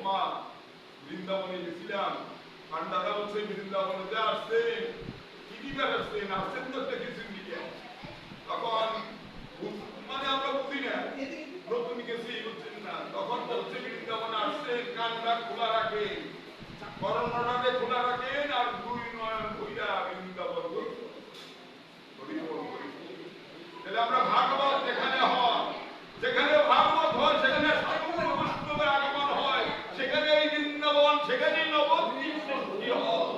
মা বৃন্দাবনে গেছিলাম, পান্ডারা বলছে বৃন্দাবনে যে আসছেন, কি দিবার আসছেন, আসছেন তো একটা কিছু দিকে। তখন মানে আমরা বুঝি না, নতুন গেছি বুঝছেন না, তখন বলছে বৃন্দাবনে আসছেন, কানটা খোলা রাখেন, করোনাটাকে খোলা রাখেন, আর দুই নয়ন ভইরা বৃন্দাবন করবেন। তাহলে আমরা ভাগবত যেখানে হয়, যেখানে ভাগবত হয়, সেখানে সাধু বৈষ্ণবের আগমন হয়, সেখানে এই বৃন্দাবন, সেখানে নবদ্বীপ সৃষ্টি হয়।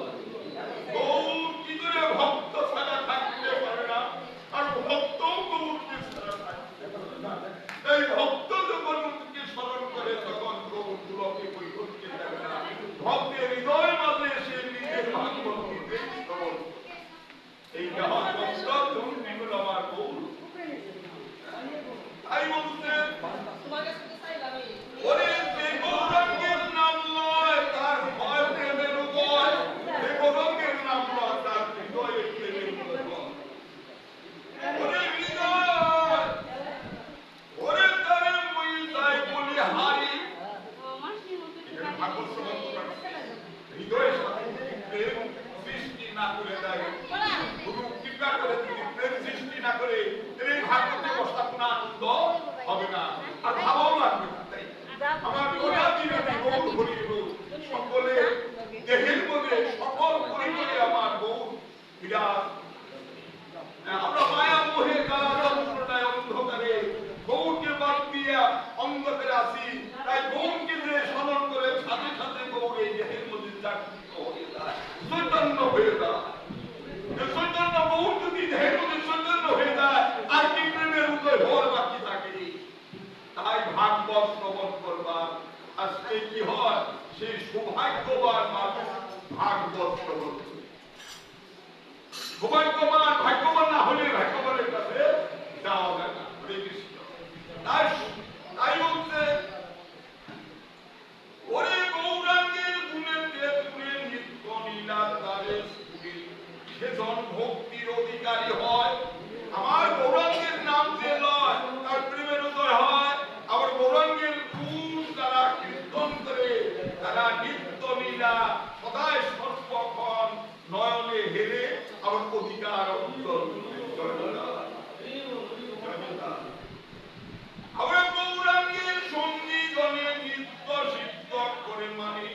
গৌর কি করে ভক্ত ছাড়া থাকতে পারে না, আর ভক্ত গৌরকে ছাড়া থাকতে পারে না। এই ভক্ত যখন উনকে স্মরণ করে, তখন গৌর দুলকে বৈকুণ্ঠে যাবে না, ভক্তের হৃদয় মাঝে এসে নিজের ভাগবত নিজেই শ্রবণ। এই যাহা ভক্ত তুমি হলো আমার গৌর। তাই বলতে ওরে যে গৌরাঙ্গের নাম লয় তার ভয় প্রেমের উদয়, যে গৌরাঙ্গের নাম লয় তার হৃদয়ে প্রেমের উদয়। ওরে হৃদয়, ওরে তারে মই তাই বলি হারি, ভাগবত শ্রবণ করতে হৃদয়ের সাথে প্রেম সৃষ্টি না করে দেয়, গুরু কৃপা করে যদি প্রেম সৃষ্টি না করে, এই ভাগবতে বসা কোনো আনন্দ হবে না, আর ভাবও লাগবে না। তাই আমার গোটা জীবনে গৌর হরি গৌর, সকলে দেহের মধ্যে সকল পরিবারে আমার গৌর বিরাজ। আমরা মায়া মোহে কালা যন্ত্রণায় অন্ধকারে গৌরকে বাদ দিয়া অন্ধকারে আছি, তাই গৌরকে যে স্মরণ করে সাথে সাথে গৌর এই দেহের মধ্যে জাগৃত হয়ে যায়, চৈতন্য হয়ে যায়। চৈতন্য গৌর যদি দেহের মধ্যে চৈতন্য হয়ে যায়, আর কি প্রেমের উদয় হওয়ার বাকি থাকে। তাই ভাগবত শ্রবণ করবার আজকে কি হয়, সেই সৌভাগ্যবান মানুষ ভাগবত শ্রবণ করে। সৌভাগ্যবান, ভাগ্যবান না হলে ভাগ্যবানের কাছে যাওয়া যায় না। হরে কৃষ্ণ। তাই বলছে ওরে গৌরাঙ্গের গুণেতে গুণে নিত্য লীলার দ্বারে স্ফুরে, সেজন ভক্তির অধিকারী হয়। আমার গৌরাঙ্গের নাম যে লয় তার প্রেমের উদয় হয়। আবার গৌরাঙ্গের গুণ যারা কীর্তন করে, তারা নিত্য লীলা সদায় সর্বক্ষণ নয়নে হেরে আবার অধিকার অর্জন করে। আবার গৌরাঙ্গের সঙ্গী গণে নিত্য সিদ্ধ করে মানে,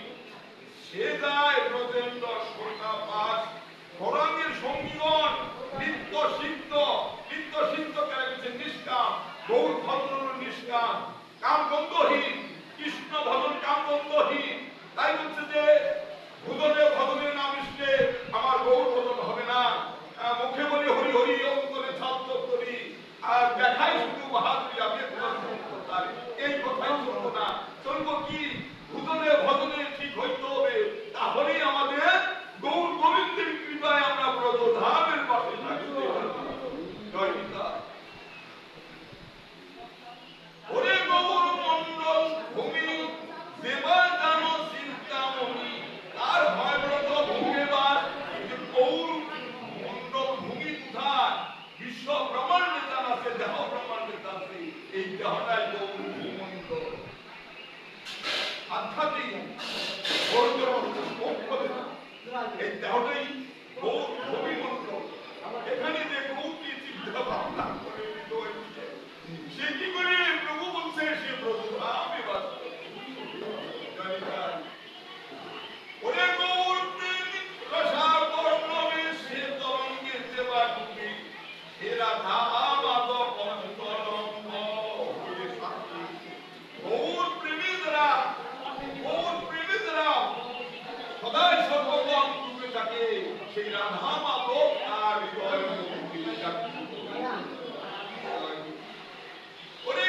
সে যায় ব্রজেন্দ্র সখা পাশ। গৌরাঙ্গের সঙ্গীগণ নিত্য সিদ্ধ, নিত্য সিদ্ধ কেন গেছে নিষ্কাম, গৌর ভজন নিষ্কাম, কাম গন্ধহীন, কৃষ্ণ ভজন কাম গন্ধহীন। তাই বলছে যে ভুজনে ভজনে নাম ইষ্টে আমার গৌর ভজন হবে না, মুখে বলি হরি হরি, অন্তরে ছাত্র করি, আর দেখাই শুধু বাহাদুরি, আমি এই কথাই চলবো না। চলবো কি ভুজনে ভজনে ঠিক হইতে হবে, তাহলেই আমাদের গৌর গোবিন্দের কৃপায় আমরা ব্রজধামের পাশে থাকতে পারবো। জয় গীতা। ওরে গৌর মন্ডল ভূমি দেবা জানো চিন্তামণি, তার হয় ব্রত ভূমিবার গৌর মন্ডল ভূমি কোথায়, বিশ্ব ব্রহ্মাণ্ডে জান আছে, দেহ ব্রহ্মাণ্ডে জান আছে, এই দেহটাই গৌর ভূমণ্ডল। আধ্যাত্মিক এই দেহটাই গৌর ভূমিমণ্ডল। এখানে যে গৌরী চিন্তা ভাবনা করে সে কি করে প্রভু বলছে, সে প্রভু আমি বাস। ওরে গৌর প্রেমিক রসার বর্ণবে সে তরঙ্গে দেবা ডুবে, সে রাধা মাধব অন্তরঙ্গ হয়ে সাক্ষী। গৌর প্রেমিকরা, গৌর প্রেমিকরা সদাই সর্বক্ষণ ডুবে থাকে, সেই রাধা মাধব তার হৃদয় মন্দিরে সাক্ষী। ওরে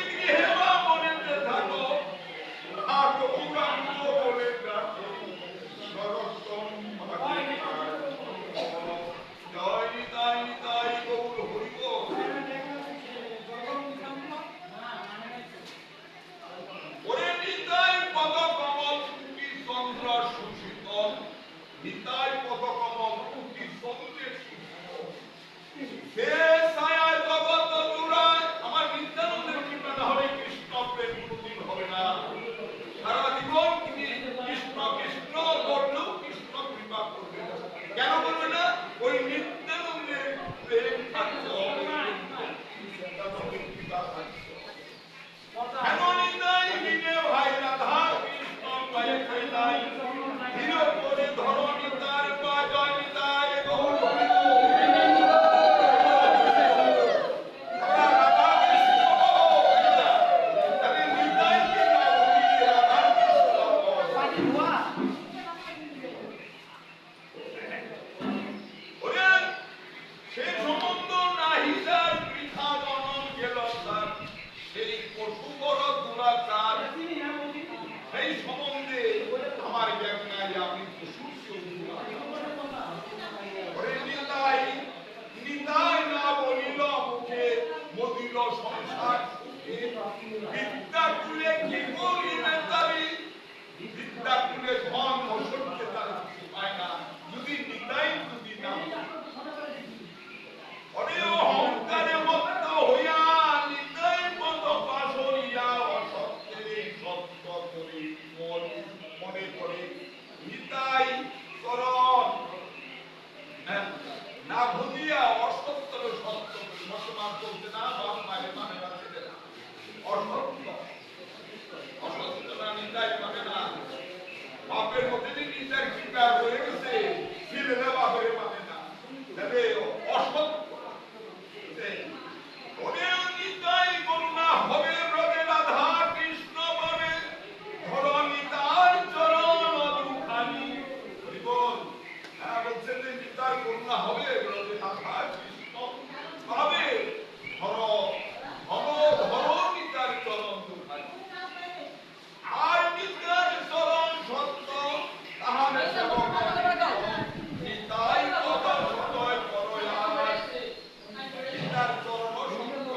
সম্বন্ধে আমার জ্ঞান নাই, আমি নিতাই নিতাই না বলিল মুখে মদিল সংসার বিদ্যা কুলে কি বলিবে তারি বিদ্যা কুলে ধন ঐশ্বর্যে তার কিছু পায় না যদি নিতাই যদি না অরে অহংকারে মত্ত হইয়া নিতাই পদ পাশরিয়া অসত্যের সত্য করে মনে করে নিতাই চরণ না ভুলিয়া অসত্যর সত্য বর্তমান চলছে না বাপ মায়ের মানে রাখছে না অসত্য অসত্য না নিতাই মানে না বাপের মধ্যে যে নিতাই কৃপা হয়ে গেছে ছেলেরা বাপের মানে না তবে অসত্য ওরে নিতাই করুণা হবে ব্রজে রাধা কৃষ্ণ বলে ধর নিতাই চরণ দুখানি বল হ্যাঁ বলছেন যে নিতাই করুণা হবে ব্রজে রাধা কৃষ্ণ পাবে ধর ধর ধর নিতাই চরণ দুখানি আর নিতাই চরণ সত্য তাহার সেবক নিতাই পদ সদয় করয়া নিতাই চরণ সত্য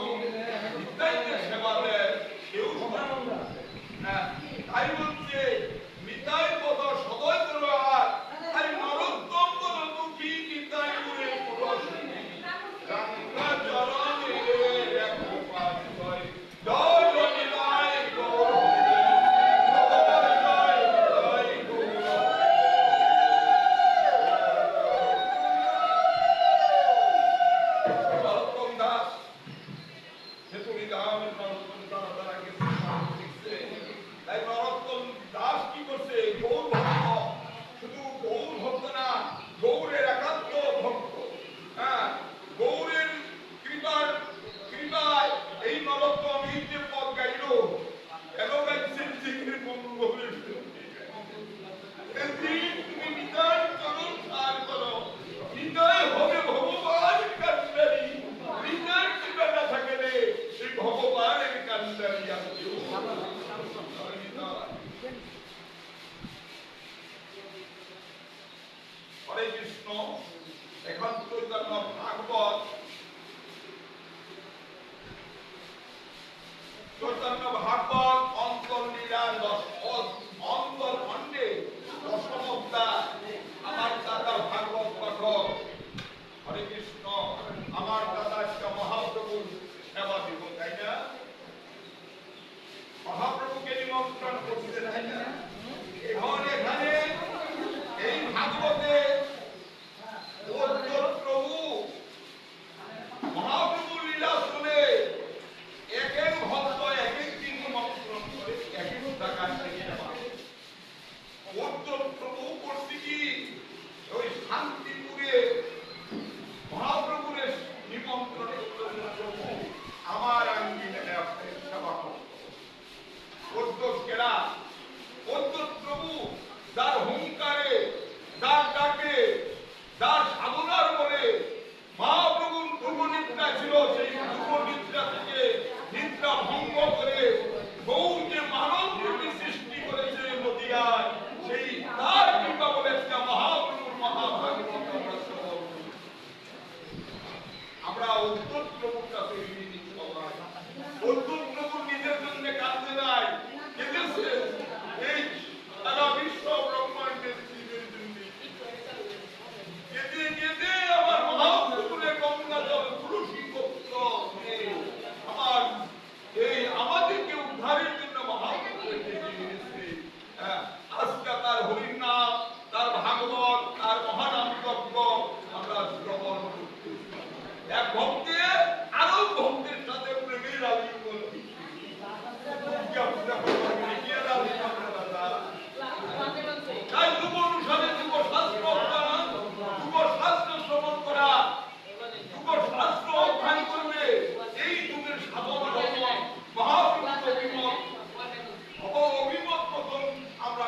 নিতাইকে সেবা দেয় কেউ তাই বলছে নিতাই পদ সদয় করয়া তাই নরোত্তম বল দুঃখী নিতাই করে পুরস্কৃতি রাঙ্গা চরণে রেখো পাঁচ জয় জয় নিতাই গৌর জয় জয় গৌর নরোত্তম দাস হেতুরি গামের নরোত্তম দাস দ্বারা গেছে তাই নরোত্তম দাস কি করছে গৌর ভক্ত শুধু গৌর ভক্ত না গৌরের একান্ত ভক্ত হ্যাঁ গৌরের কৃপায় এই নরোত্তম এই যে পদ গাইল কেন গাইছেন জিগির মঙ্গলের তুমি নিতাই চরণ সার করো নিতাই হবে ভগবান কান্দারি নিতাই কৃপা না থাকলে সেই ভগবানের কান্দারি আমি হরে কৃষ্ণ এখন চৈতন্য ভাগবত অন্তর্লীলার অন্তর্খণ্ডে দশম অধ্যায় আমার দাদা ভাগবত পাঠক হরে কৃষ্ণ আমার দাদা একটা মহাপ্রভুর সেবা দিব তাই না মহাপ্রভুকে নিমন্ত্রণ করতে তাই না এখন এখানে এই ভাগবতে প্রভু মহাপ্রভুর লীলা শুনে এক এক ভক্ত এক এক দিন নিমন্ত্রণ করে এক এক জায়গায় থেকে প্রভু করতে কি ওই শান্তিপুরে মহাপ্রভুর নিমন্ত্রণে প্রভু আমার আঙ্গিনে সেবা করত প্রভু যার হুঙ্কারে যার ডাকে যার সাধনার বলে মহাপ্রভুর পূর্ব নিদ্রা ছিল সেই পূর্ব নিদ্রা থেকে নিদ্রা ভঙ্গ করে গৌর যে মানব রূপে সৃষ্টি করেছে নদিয়ায় সেই তার কৃপা বলে একটা মহাপ্রভুর মহাভাগবত আমরা উত্তর প্রভুর কাছে উত্তর প্রভু নিজের জন্য কাঁদতে নাই কেঁদেছে এই সারা বিশ্ব ব্রহ্মাণ্ডের জীবের জন্য কেঁদে কেঁদে আমার মহাপ্রভুরে গঙ্গা জল তুলসী পত্র আমার এই আমাদেরকে উদ্ধারের জন্য মহাপ্রভুরে কেঁদে আজকে তার হরিনাম তার ভাগবত তার মহানাম যজ্ঞ আমরা শ্রবণ করতেছি এক ভক্তের আরো ভক্তের সাথে প্রেমের আলিঙ্গন তাই যুব অনুসারে যুব শাস্ত্র শ্রবণ করা যুব শাস্ত্র অধ্যয়ন করলে এই যুগের সাধনা মহাপ্রভু অভিমত মতন আমরা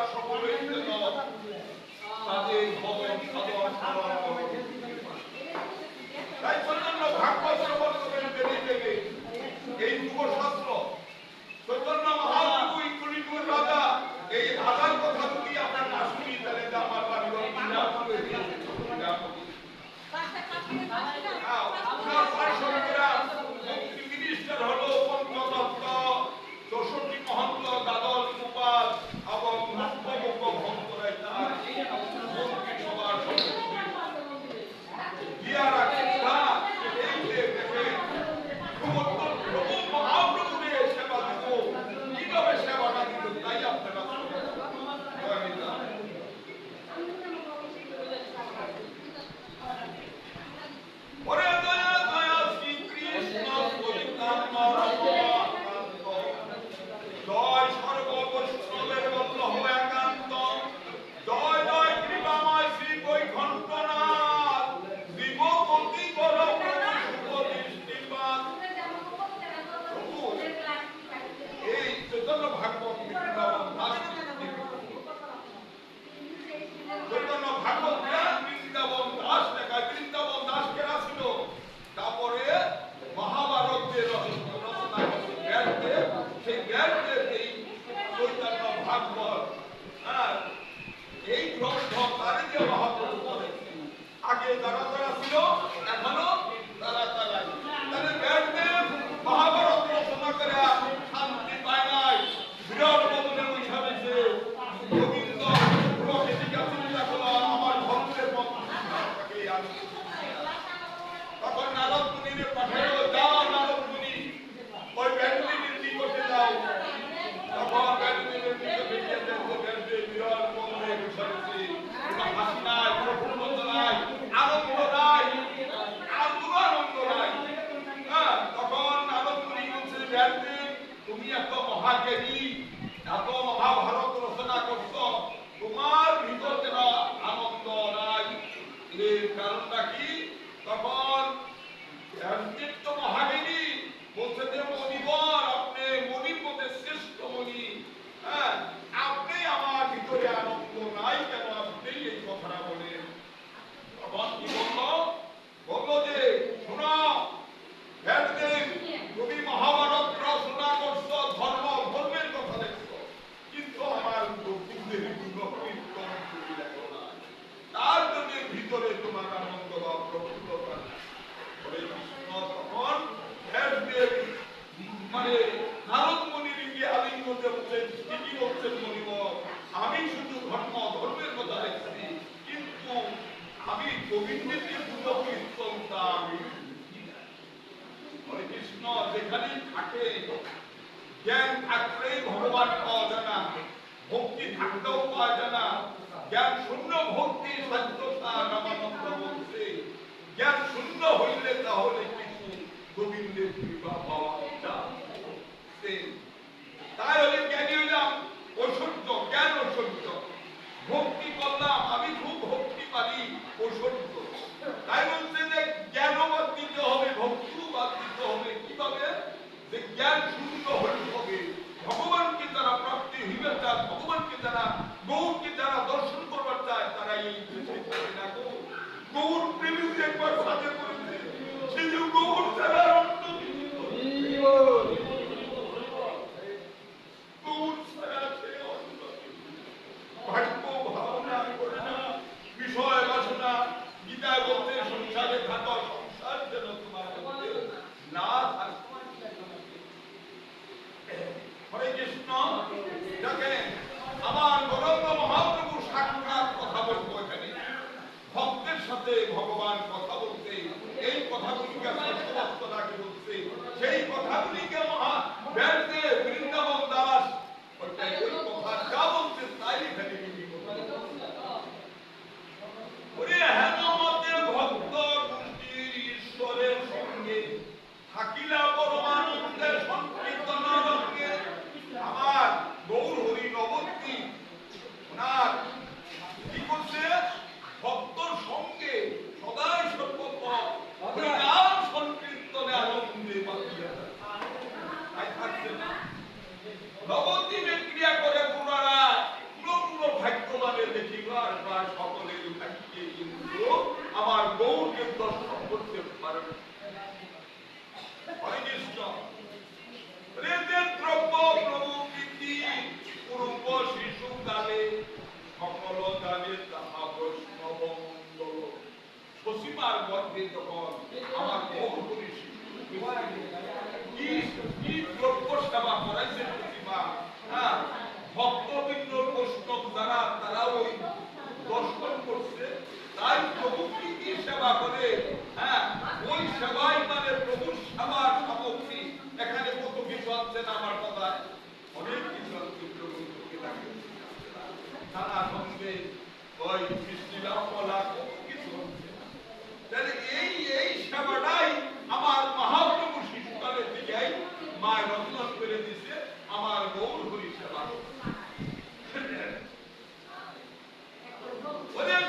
গোবিন্দের যে দুটো কীর্তন তা আমি হরে কৃষ্ণ যেখানেই থাকে জ্ঞান থাকলেই ভগবান পাওয়া যায় না, ভক্তি থাকতেও পাওয়া যায় না। জ্ঞান শূন্য ভক্তি সাধ্যতা রামানন্দ বলছে, জ্ঞান শূন্য হইলে তাহলে কিছু গোবিন্দের কৃপা পাওয়া যায়। তাই হলে জ্ঞানী হইলাম ঐশ্বর্য, জ্ঞান ঐশ্বর্য। ভক্তি করলাম, আমি খুব ভক্তি পারি, ঐশ্বর্য। তাই বলছে যে জ্ঞানও বাদ দিতে হবে, ভক্তিও বাদ দিতে হবে। কিভাবে? যে জ্ঞান শূন্য হইতে হবে। ভগবানকে যারা প্রাপ্তি হইবে চায়, ভগবানকে যারা গৌরকে যারা দর্শন করবার চায়, তারা এই দেশে থাকে না। গৌর প্রেমী একবার সাথে করেছে, সে যে গৌর ছাড়া অন্য গৌর ছাড়া সে অন্য ভাগ্য ভাবনা করে না, বিষয় বাসনা। গীতায় বলতে সংসারে থাকা, সংসার যেন তোমার মধ্যে না থাকে। হরে কৃষ্ণ। দেখেন আমার গৌরাঙ্গ মহাপ্রভু সাক্ষাৎ কথা বলবো এখানে, ভক্তের সাথে ভগবান কথা বলতে, এই কথাগুলিকে সত্যবাস্তবতাকে বলছে, সেই কথাগুলিকে মহা ব্যাসে বৃন্দাবন দাস ওইটাই ওই কথা যা বলছে তাই এখানে ওরে হেমমতের ভক্ত গোষ্ঠীর ঈশ্বরের সঙ্গে থাকিলা পরমানন্দের সংকীর্তন রঙ্গে। আমার গৌর হরি নবদ্বী ওনার কি করছে? ভক্তর সঙ্গে সদাই সর্বদা হরিনাম সংকীর্তনে আনন্দে মাতিয়া থাকছে না। নবদ্বীপে ক্রিয়া করে পুনরায় পুরো ভাগ্যবানের দেখিবার বা সকলের ভাগ্যে কিন্তু আমার গৌরকে দর্শন করতে পারবে। হরে কৃষ্ণ। প্রেতের দ্রব্য প্রভু প্রীতি পূর্ব শিশুকালে সকল জানে তাহা বৈষ্ণব মঙ্গল। সসীমার গর্ভে যখন আমার গৌর কি দ্রব্য সেবা করাইছে সসীমা, হ্যাঁ, ভক্তবৃন্দ বৈষ্ণব যারা তারাও ওই দর্শন করছে। তাই প্রভু কি সেবা করে, হ্যাঁ, ওই সেবাই মানে প্রভুর সেবার সামগ্রী। এখানে কত কিছু আছে না আমার কথায়, অনেক কিছু আছে প্রভুর লাগে তারা সঙ্গে ওই কৃষ্ণীলা কলা কত কিছু আছে। তাহলে এই সেবাটাই আমার মহাপ্রভু শিশুকালের দিকে মায় রচনা করে দিছে আমার গৌর হরি সেবা।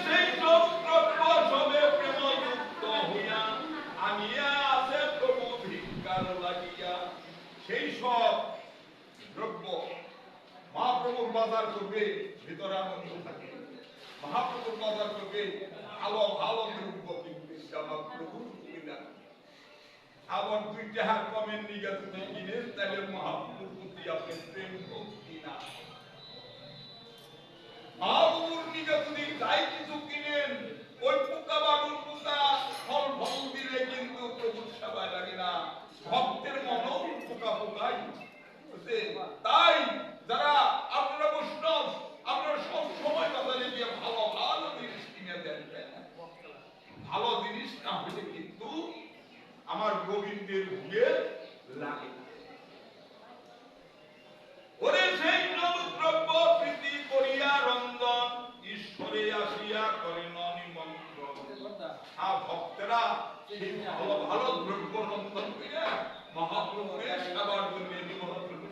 সেই সব দ্রব্য সবে প্রেমযুক্ত হইয়া আনিয়া আছে প্রভু ভিক্ষার লাগিয়া। সেই সব দ্রব্য মহাপ্রভুর বাজার করবে, ভিতরে আনন্দ থাকে। মহাপ্রভুর বাজার করবে, ভালো ভালো দ্রব্য কিনবে মহাপ্রভুর কিনা। আবার 2 টাকার কমের নিগা যদি কিনেন তাহলে মহাপ্রভুর প্রতি আপনি প্রেম ভক্তি না। মহাপ্রভুর নিগা যদি যাই কিছু কিনেন, ওই পোকা বাবুর পোকা ফল ফল দিলে কিন্তু প্রভুর সেবায় লাগে না। ভক্তের মনও পোকা পোকাই। তাই যারা আপনারা বৈষ্ণব, আপনারা সব সময় বাজারে গিয়ে ভালো ভালো জিনিস কিনে দেন। ভালো জিনিস না হলে কিন্তু আমার গোবিন্দের ভুগে লাগে। ওরে সেই নবদ্রব্য প্রীতি করিয়া রন্ধন ঈশ্বরে আসিয়া করেন নিমন্ত্রণ। ভক্তেরা সেই ভালো ভালো দ্রব্য রন্ধন করিয়া মহাপ্রভুকে সেবার জন্য নিমন্ত্রণ,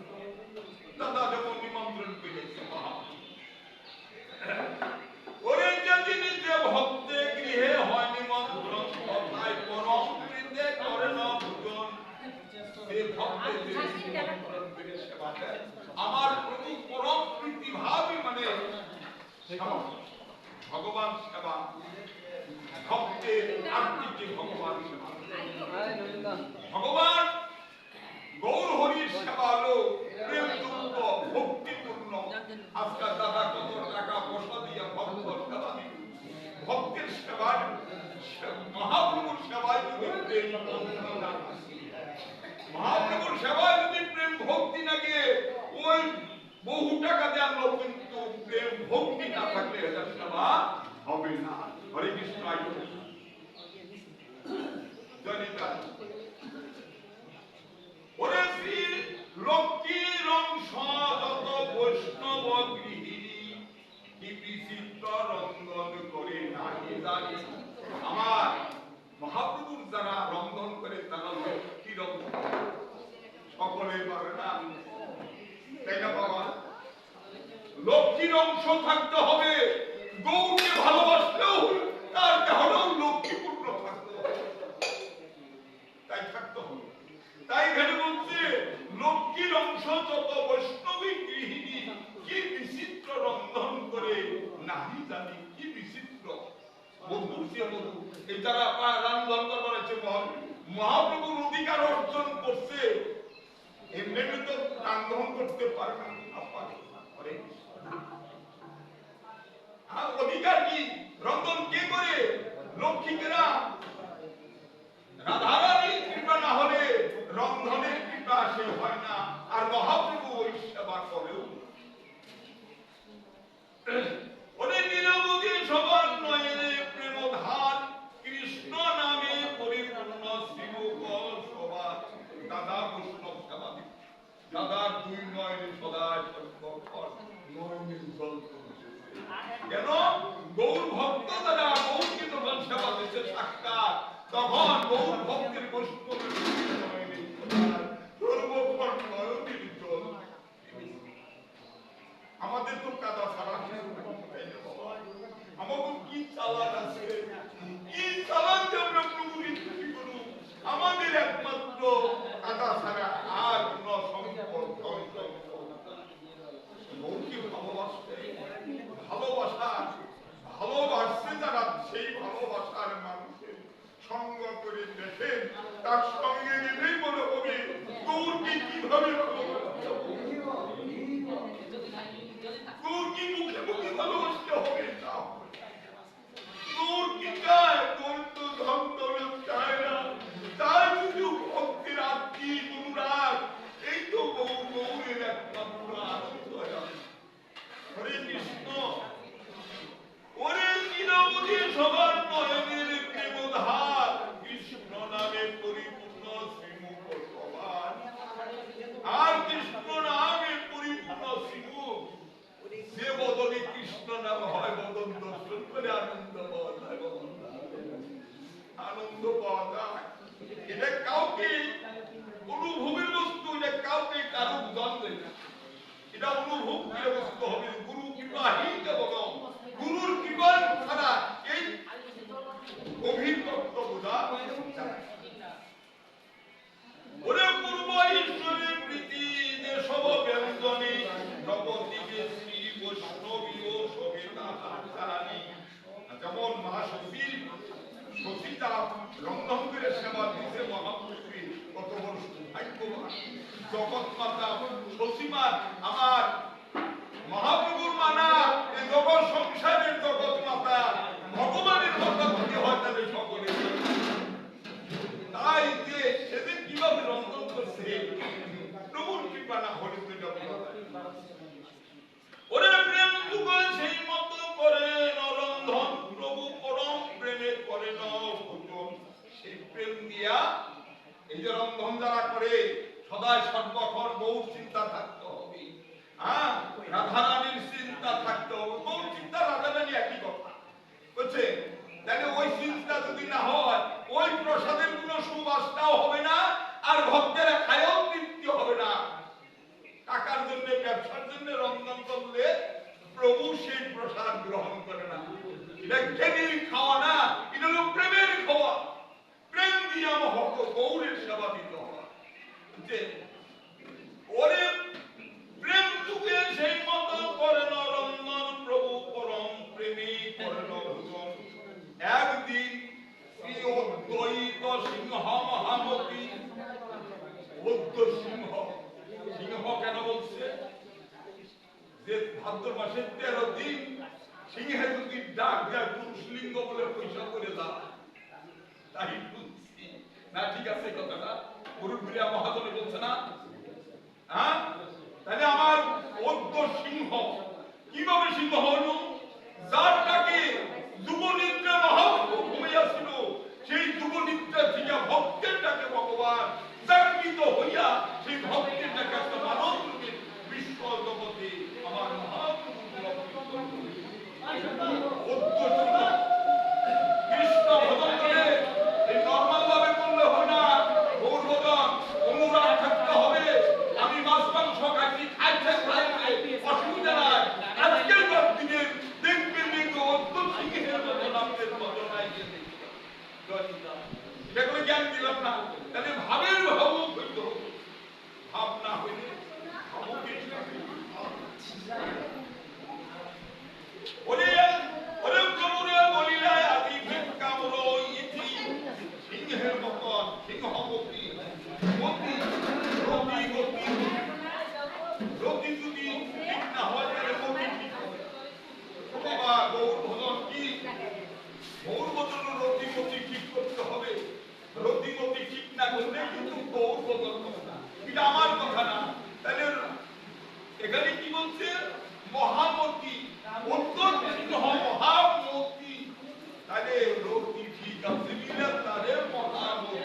দাদা যেমন নিমন্ত্রণ করেছে মহাপ্রভু। ওরে যেদিন যে ভক্তে গৃহে হয় নিমন্ত্রণ, কথায় পরম প্রীতে করে না ভোজন। এই ভক্তের নিমন্ত্রণ করে সেবা দেয় আমার প্রভু পরম প্রীতি ভাবে, মানে ভগবান সেবা, ভক্তের আত্মিকে ভগবান সেবা। ভগবান গৌর হরির সেবা হলো প্রেমযুক্ত ভক্তিপূর্ণ। আজকাল দাদা কত টাকা পয়সা দিয়ে ভক্ত সেবা দিল, ভক্তের সেবা মহাপ্রভুর সেবায় যদি প্রেম ভক্তি না, মহাপ্রভুর সেবায় যদি প্রেম ভক্তি না গিয়ে ওই বহু টাকা দিয়ে আনলো, কিন্তু প্রেম ভক্তি না থাকলে এটা সেবা হবে না। হরে কৃষ্ণ জনিতা ওরে শ্রী লক্ষ্মীর অংশ যত বৈষ্ণব গৃহিণী কি বিচিত্র রন্ধন করে নাহি জানি। আমার মহাপ্রভুর যারা রন্ধন করে তারা লক্ষ্মী রন্ধন সকলে পারে না, তাই না বাবা? লক্ষ্মীর অংশ থাকতে হবে, গৌরকে ভালোবাসলেও তার দেহটাও লক্ষ্মীপূর্ণ থাকতে হবে, তাই থাকতে হবে। তাই এখানে বলছে লক্ষ্মীর অংশ যত বৈষ্ণবী গৃহিণী কি বিচিত্র রন্ধন করে নাহি জানি। কি বিচিত্র বন্ধুর সে বন্ধু এই যারা রন্ধন করবার আছে মহাপ্রভুর অধিকার অর্জন করছে, এমনি তো রন্ধন করতে পারে না। অধিকার কি? রন্ধন কে করে? লক্ষ্মীকেরা। রাধারানীর কৃপা না হলে রন্ধনের কৃপা সে হয় না, আর মহাপ্রভু ওই সেবা করেও। ওরে নিরবধি সবার নয়নে প্রেম ধার, কৃষ্ণ নামে পরিপূর্ণ শ্রীমুখল সবার। দাদা বৈষ্ণব সেবা দিন, দাদার দুই নয়নে সদায় সর্বক্ষণ নয়নের জল কেন? গৌর ভক্ত যারা গৌরকে যখন সেবা দিচ্ছে সাক্ষাৎ, তখন গৌর ভক্তের বৈষ্ণবের সর্বক্ষণ নয়নের জল। আমাদের তো কাদা ছাড়া আমাকে কি চালান আছে, কি চালান যে আমরা প্রভুকে খুশি করব? আমাদের একমাত্র কাদা ছাড়া আর কোন সম্পদ গৌরকে ভালোবাসতে, ভালোবাসছে যারা সেই ভালোবাসার মানুষের সঙ্গ করে দেখেন, তার সঙ্গে গেলেই মনে হবে গৌরকে কিভাবে গৌরকে মুখে মুখে ভালোবাসতে হবে। গৌর কি চায়? গৌর তো ধন দৌলত চায় না, চায় শুধু ভক্তির আত্মী অনুরাগ। এই তো গৌরের একমাত্র আনন্দ। হরে কৃষ্ণ। ওরে নিরবধি সবার নয়নের প্রেম ধার, কৃষ্ণ নামে পরিপূর্ণ শ্রীমুখ সবার। আর কৃষ্ণ নামে পরিপূর্ণ শ্রীমুখ, যে বদনে কৃষ্ণ নাম হয়, বদন দর্শন করে আনন্দ পাওয়া যায়। আনন্দ পাওয়া যায়। এটা কাউকে অনুভবের বস্তু, এটা কাউকে কারো জানবে না, এটা অনুভব করে বস্তু হবে। গুরু কৃপাহীন কেবলম, গুরুর কৃপা ছাড়া এই গভীর তত্ত্ব বোঝা যায়। ওরে পূর্ব ঈশ্বরের প্রীতি যে সব ব্যঞ্জনে জগতিকে শ্রী বৈষ্ণবীয় সবে তাহারি। যেমন মহাশক্তি শশী তারা রন্ধন করে সেবা দিতে মহাপুরী কত বড় সৌভাগ্যবান। জগৎ মাতা শশীমা আমার মহাপ্রভুর মানা, এই জগৎ সংসারের জগৎ মাতা, ভগবানের কথা যদি হয় তাদের সকলে। তাই যে সেদিন কিভাবে রন্ধন করছে প্রভুর কৃপা না হলে তো এটা ওরে প্রেম যুগল সেই মতো করে রন্ধন, প্রভু পরম প্রেমে করে ভোজন। সেই প্রেম দিয়া এই যে রন্ধন যারা করে সদায় সর্বক্ষণ গৌর চিন্তা থাকতে হবে। হ্যাঁ, রাধারানীর চিন্তা থাকতে হবে। গৌর চিন্তা রাধারানী একই কথা বুঝছে। তাহলে ওই চিন্তা যদি না হয়, ওই প্রসাদের কোনো সুবাসটাও হবে না, আর ভক্তেরা খায়ও তৃপ্তি হবে না। টাকার জন্য, ব্যবসার জন্য রন্ধন করলে প্রভু সেই প্রসাদ গ্রহণ করে না। এটা জ্ঞানীর খাওয়া না, এটা হলো প্রেমের খাওয়া। প্রেম দিয়ে আমার গৌরের সেবা দিতে হয়। ওরে প্রেম যুগে সেই মতো করে রন্ধন, প্রভু পরম প্রেমী করে ভোজন। একদিন শ্রী অদ্বৈত সিংহ মহামতি, সিংহ, সিংহ কেন বলছে? যে ভাদ্র মাসের 13 দিন সিংহে যদি ডাক দেয় পুরুষ লিঙ্গ বলে পয়সা করে দাও, তাই বলছি না? ঠিক আছে কথাটা গুরুপ্রিয়া মহাজনে বলছে না? হ্যাঁ, তাহলে আমার অদ্য সিংহ কিভাবে সিংহ হলো? যারটাকে যুব নিদ্রা দিনের দেখবেন দেখবে অদ্ভুত সিংহের মতন আপনার বদলায় গেছে। সেগুলো জ্ঞান দিলাম না, তাহলে ভাবের ভাবুক হইতে হবে, ভাব না হইলে ভাবুকের সাথে ওরে ওরে প্রভুরে বলিলায় আদি ভিক্ষা বলো ইতি সিংহের মতন সিংহমতি মতি রতি গতি রতি যদি ঠিক না হয় তাহলে মতি ঠিক হবে। বাবা গৌর ভজন কি গৌর ভজন রতি গতি ঠিক করতে হবে, রতি গতি ঠিক না করলে কিন্তু গৌর ভজন হবে না, এটা আমার কথা না। তাহলে এখানে কি বলছে মহামতি মহামতি, তাহলে রতি ঠিক আছে মিলে তারে মহামতি।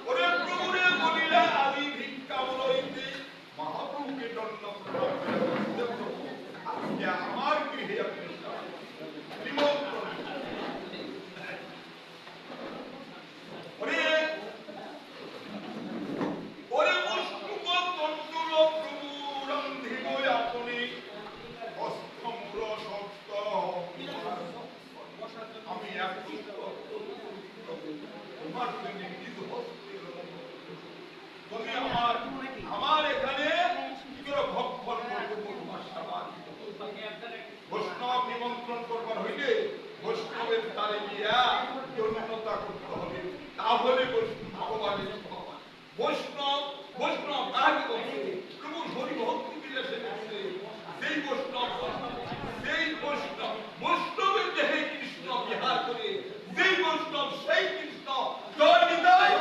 ওরে প্রভুরে বলিলা আদি ভিক্ষা বলইতে মহাপ্রভুকে দণ্ড আজকে আমার গৃহে আপনি নিমন্ত্রণ। ওরে ওরে মুষ্টিক তন্তুল প্রভু রন্ধিব আপনি অস্তমূল সত্য আমি এখন তোমার জন্য নিজ হস্তে তুমি আমার এখানে কি করে ভক্ষণ করবো তোমার সেবা। বৈষ্ণব নিমন্ত্রণ করবার হইলে বৈষ্ণবের তারে গিয়া যৌনতা করতে হবে, তাহলে ভগবানের বৈষ্ণব বৈষ্ণব কাকে বলছে প্রভু হরি ভক্তি বিলাসে বলছে সেই বৈষ্ণব বৈষ্ণবের দেহে কৃষ্ণ বিহার করে যেই বৈষ্ণব সেই কৃষ্ণ জয় নিতাই।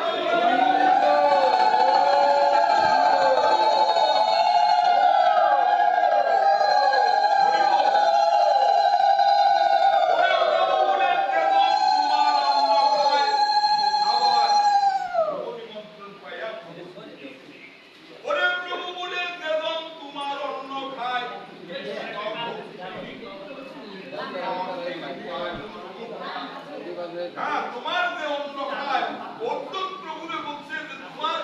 তোমার যে অন্ন খায় অর্জুন প্রভুরে বলছে যে তোমার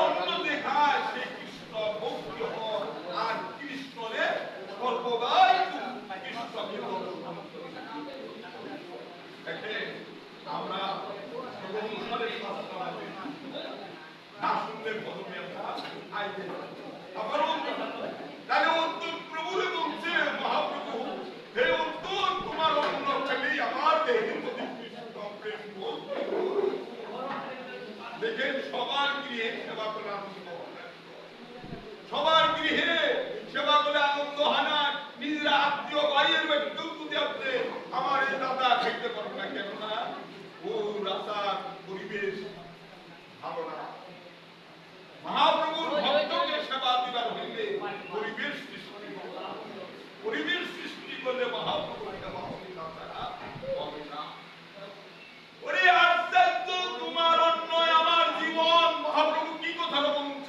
অন্ন যে খায় সে কৃষ্ণ ভক্তি হয়, আর কৃষ্ণরে সর্বদাই কৃষ্ণকে আমরা অনুসারে না শুনলে প্রথমে আইতে আবার তাহলে অর্জুন প্রভুরে বলছে মহাপ্রভু হে অর্জুন তোমার অন্ন খেলেই আমার দেহের প্রতি কৃষ্ণ প্রেম দেখেন সবার গৃহে সেবা করে আনন্দ, সবার গৃহে সেবা করে আনন্দ হানা নিজের আত্মীয় ভাইয়ের ব্যক্তিও যদি আপনি আমার এই দাদা খেতে পারেন না কেন না ও রাস্তার পরিবেশ ভালো না। মহাপ্রভুর ভক্তকে সেবা দিবার হইলে পরিবেশ সৃষ্টি করতে হবে, পরিবেশ সৃষ্টি করলে মহাপ্রভুর সেবা হবে না, তারা হবে না। ওরে আশ্চর্য তোমার অন্য আমার জীবন, মহাপ্রভু কি কথা বলছে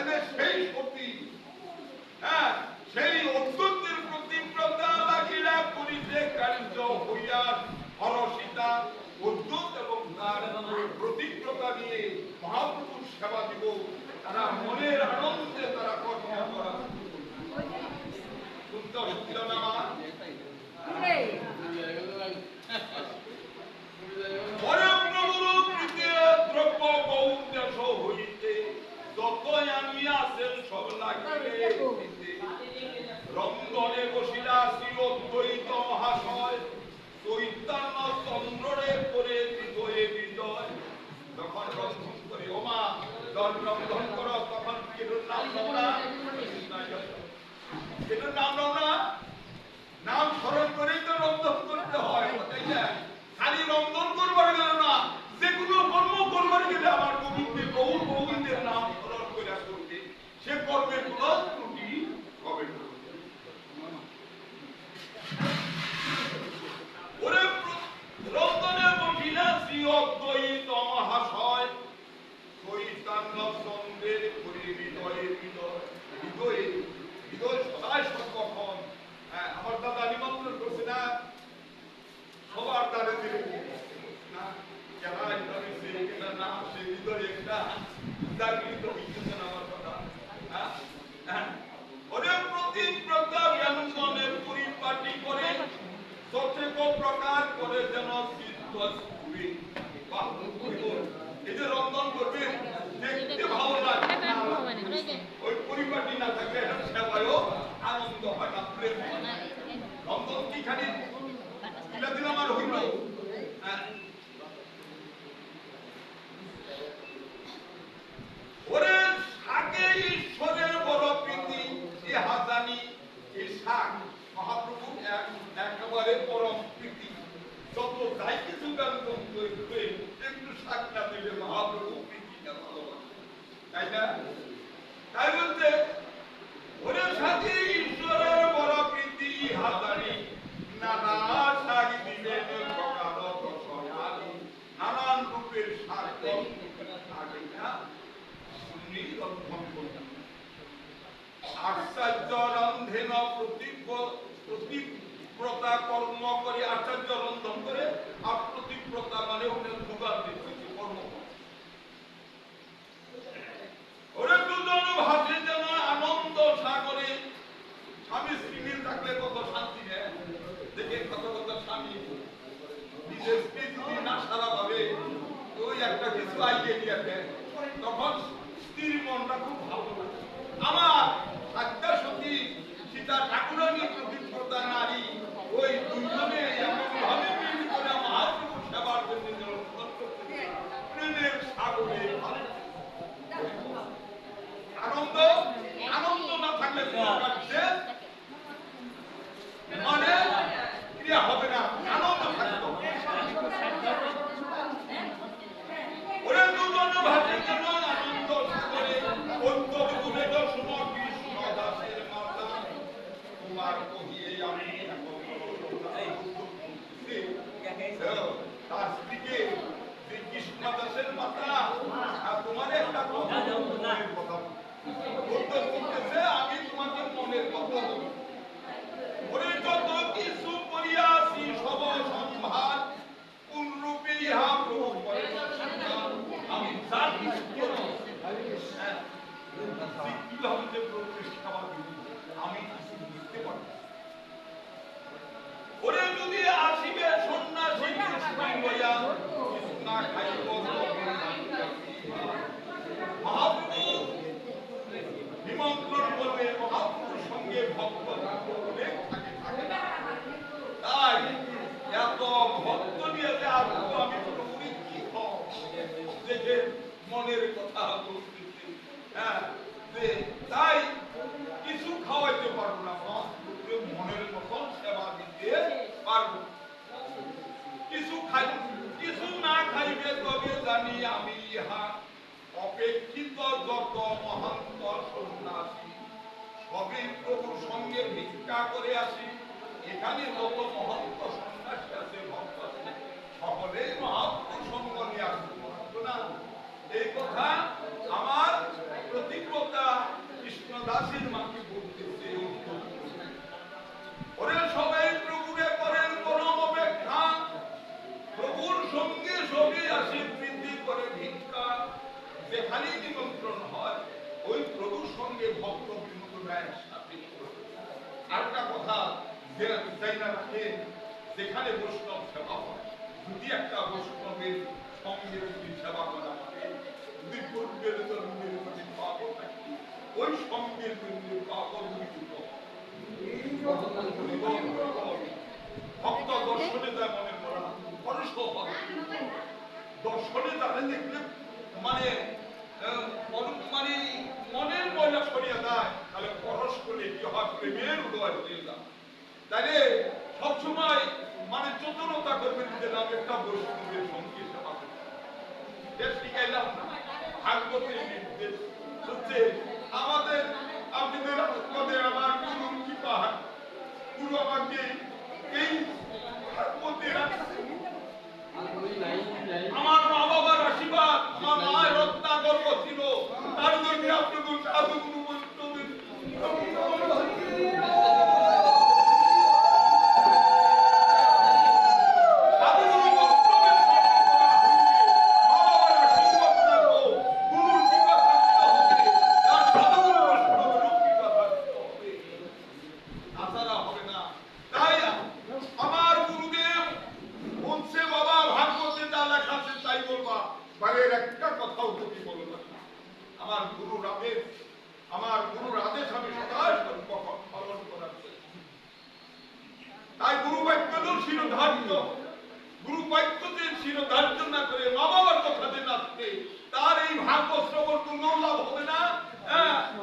এখানে সেই সতী, হ্যাঁ, সেই অত্যন্তের প্রতিব্রতা লাগিলা করিতে কার্য হইয়া হরসিতা অদ্ভুত এবং তার প্রতিব্রতা নিয়ে মহাপ্রভুর সেবা দিব। তারা মনের আনন্দে তারা কর্ম করা শুনতে অসুবিধা না মা। দ্রব্য বহু দেশ হইতে যতই আমি আছেন সব লাগিলে রন্ধনে বসিলা শ্রী অদ্বৈত মহাশয় চৈতন্য চন্দ্রে করে হৃদয়ে হৃদয়। যখন রন্ধন করে ওমা রন্ধন করো তখন কেটুর নাম নাও না, কেটুর নাম নাও না, নাম স্মরণ করেই তো রন্ধন করতে হয়। খালি রন্ধন করবার গেল না, যে কোনো কর্ম করবার গেলে আমার গোবিন্দের বহু গোবিন্দের নাম স্মরণ করে করবে, সে কর্মের কোনো ত্রুটি হবে না। ওরে রন্ধনে বসিলা শ্রী অদ্বৈত মহাশয় চৈতন্য চন্দ্রের করে হৃদয়ে হৃদয় হৃদয়ে হৃদয় সদায় সর্বক্ষণ। হ্যাঁ, আমার দাদা নিমন্ত্রণ করছে না সবার দ্বারে দিলে না যারা এটা না সে হৃদয় একটা জাগৃত হইতেছেন আমার কথা। হ্যাঁ, ওরে প্রতিব্রতা ব্যঞ্জনের পরিপাটি করে সচেত প্রকার করে যেন চিত্ত স্ফুরে। বাহ, এই যে রন্ধন করবে দেখতে ভালো লাগে, ওই পরিপাটি না থাকলে এটা সেবায়ও আনন্দ হয় না, প্রেম হয় না। রন্ধন কি খালি কিলা দিন আমার হইল। ওরে শাকে ঈশ্বরের বড় প্রীতি ইহা জানি। এই শাক মহাপ্রভু একেবারে পরম প্রীতি। যত যাই কিছু ব্যঞ্জন করবে একটু শাক না দিলে মহাপ্রভু প্রীতিটা ভালোবাসে, তাই না? তাই বলতে ওরে শাকে ঈশ্বরের বড় প্রীতি ইহা জানি। নানা শাক দিলেন প্রকার রসনালী, নানান রূপের শাক থাকে না শুনি রন্ধন করতে। আশ্চর্য রন্ধেন প্রতিব্রতা কর্ম করে, আশ্চর্য রন্ধন করে। আর প্রতিব্রতা মানে ওদের যোগান দিচ্ছে কর্ম। ওরে দুজন ভাসে যেন আনন্দ সাগরে। স্বামী স্ত্রীর থাকলে কত শান্তি নেয়, দেখে কত কত স্বামী নিজের স্ত্রী যদি না সারা ভাবে ওই একটা কিছু আইডিয়া দিয়ে দেয়, তখন স্ত্রীর মনটা খুব ভালো লাগে। আমার সাতটা সতী সীতা ঠাকুরানী প্রতিব্রতা নারী, ওই দুজনে এমন ভাবে মিল করে মহাপ্রভু সেবার জন্য প্রেমের সাগরে আনন্দ। আনন্দ না থাকলে মানে ক্রিয়া হবে না, আনন্দ থাকতো। ওরা দুজন ভাষে যেন আনন্দ সাগরে অন্তর গুণে দর্শন কৃষ্ণ দাসের মাতা তোমার কহিয়ে আমি তার স্ত্রীকে যে কৃষ্ণ দাসের মাতা তোমার একটা কথা বলতে বলতেছে, আমি তোমাকে মনের কথা বলি। ওরে যত কিছু করিয়াছি সব সম্ভার কোন রূপে ইহা প্রভু করে আমি যা কিছু করি কিভাবে যে প্রতিষ্ঠা আমি কিছু বুঝতে পারি। ওরে যদি আসিবে সন্ন্যাসী লইয়া না খাইব মহাপ্রভু নিমন্ত্রণ করবে। মহাপ্রভুর সঙ্গে ভক্ত অনেক থাকে, তাই এত ভক্ত নিয়ে যে আসবো আমি পুরোপুরি কি দেখে মনের কথা বলতেছি। হ্যাঁ, তাই কিছু খাওয়াইতে পারবো না, মনের মতন সেবা দিতে পারবো। কিছু না খাইবে তবে জানি আমি ইহা অপেক্ষিত যত মহান্ত সন্ন্যাসী সবই প্রভুর সঙ্গে ভিক্ষা করে আসি। এখানে যত মহান্ত সন্ন্যাসী আছে, ভক্ত আছে, সকলেই মহাপ্রভুর সঙ্গ নিয়ে আসবে না। এই কথা আমার প্রতিব্রতা দাসীর মাকে বলতেছে, ওরে সবাই প্রভুরে করেন পরম অপেক্ষা, প্রভুর সঙ্গে সঙ্গে আসে প্রীতি করে ভিক্ষা, যেখানে নিমন্ত্রণ হয় ওই প্রভুর সঙ্গে ভক্ত বিনোদন একসাথে। আরেকটা কথা যাই না রাখেন, যেখানে বৈষ্ণব সেবা হয়, যদি একটা বৈষ্ণবের সঙ্গে যদি সেবা করা হয়, যদি পূর্বের জন্মের যদি পাপ থাকে, ওই সঙ্গের জন্য পাপ দুর্নীত ভক্ত দর্শনে যায় মনের করা পরশ দর্শনে তাদের দেখলে মানে মানে মনের ময়লা সরিয়ে দেয়, তাহলে পরশ করলে কি হয়, প্রেমের উদয় হয়ে যায়। তাইলে সবসময় মানে চতুরতা করবেন যে নাম একটা বৈষ্ণবের সঙ্গে সেবা করবেন। বেশ শিখাইলাম না, ভাগবতের নির্দেশ হচ্ছে আমাদের আপনাদের আমাদের আমার গুরুর কৃপা, গুরু আমাকে এই ভাগবতে রাখছে। আমার মা বাবার আশীর্বাদ, আমার মায়ের রত্নাগর্ভ ছিল, তার জন্য আপনাদের সাধু গুরু বৈষ্ণবের আমার গুরুর আদেশ আমি সদাই পালন করার চেষ্টা। তাই গুরু বাক্যের শিরোধার্য, গুরু বাক্যদের শিরোধার্য না করে মা বাবার কথাতে নাচতে তার এই ভাগ্য শ্রবণ কোনো লাভ হবে না,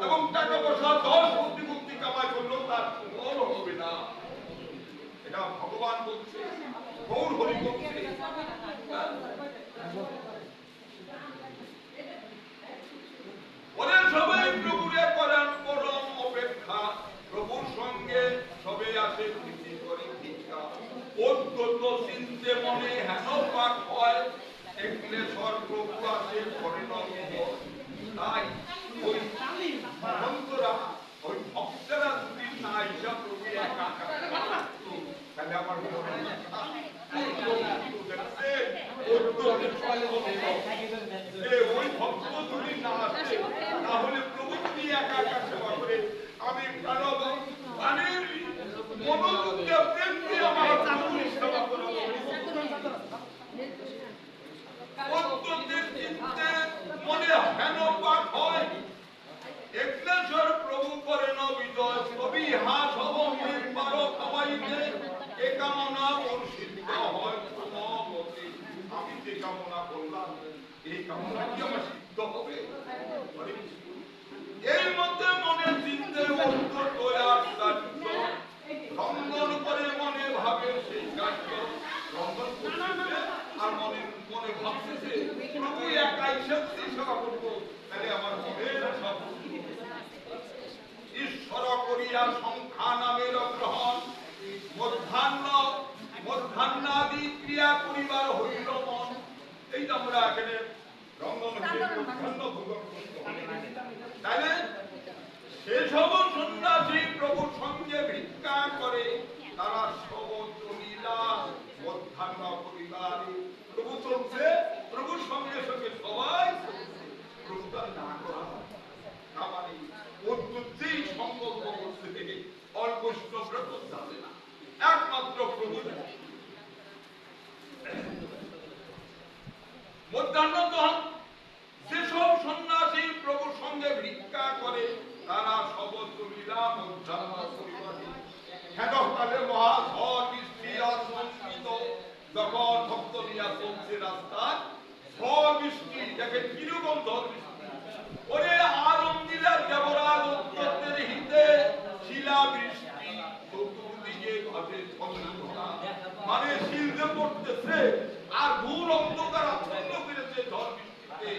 এবং টাকা পয়সা 10 কোটি মুক্তি কামাই করলেও তার ফল হবে না। এটা ভগবান বলছে, গৌর হরি বলছে। ওরে সবাই প্রভুরে করেন পরম অপেক্ষা, প্রভুর সঙ্গে সবে আসে প্রীতি করে ভিক্ষা, অদ্যত চিন্তে মনে হেন পাক হয়, একলে সর প্রভু আসে করেন অপেক্ষা। তাই ওই ভক্তরা, ওই ভক্তরা যদি না হিসাব প্রভু একা তাহলে আমার ওই ভক্ত যদি না আসে, তাহলে প্রভু যদি একা একা সেবা করে আমি প্রাণের মনোযোগকে প্রেম দিয়ে আমার সেবা করব। অত্যন্তের চিন্তে মনে হেন পাক হয়, একলেশ্বর প্রভু করেন বিজয়, কবি হাস হব পার খাওয়াইতে, এ কামনা ওর সিদ্ধ হয় মতে। আমি যে কামনা করলাম এই কামনা কি আমার সিদ্ধ হবে? এই মধ্যে মনে চিন্তে অন্তর দয়ার কার্য, রন্ধন করে মনে ভাবে সেই কার্য, রন্ধন করতেছে আর মনে মনে ভাবতেছে প্রভু একাই শক্তি সেবা করবো, তাহলে আমার মনের সব ঈশ্বর করিয়া সংখ্যা নামের গ্রহণ, মধ্যাহ্নাদি ক্রিয়া করিবার হইল মন। এই তো আমরা এখানে তাইলে সেসব সন্ন্যাসী প্রভুর সঙ্গে ভিক্ষা করে, তারা সমুদ্র লীলা মধ্যাহ্ন পরিবার। প্রভু চলছে, প্রভুর সঙ্গে সঙ্গে সবাই প্রভু তার না করা না, মানে যেই সংকল্প করতে থেকে অল্পষ্ণরা করতে হবে না, একমাত্র প্রভু। মধ্যাহ্ন যেসব সন্ন্যাসী প্রভুর সঙ্গে ভিক্ষা করে, তারা সবত্র লীলা মধ্যাহ্ন পরিবারে। হেনকালে মহাঝড় বৃষ্টি অসংকিত, যখন ভক্ত নিয়া চলছে রাস্তায়, ঝড় বৃষ্টি দেখে কিরকম ঝড় বৃষ্টি, ওরে আরঙ্গিলা দেবরাজ উত্তরের হিতে শিলা বৃষ্টি, চতুর্দিকে ঘটে ঝঞ্ঝনা, মানে শিলতে পড়তেছে আর ঘুর অন্ধকার আচ্ছন্ন করেছে ঝড় বৃষ্টিতে।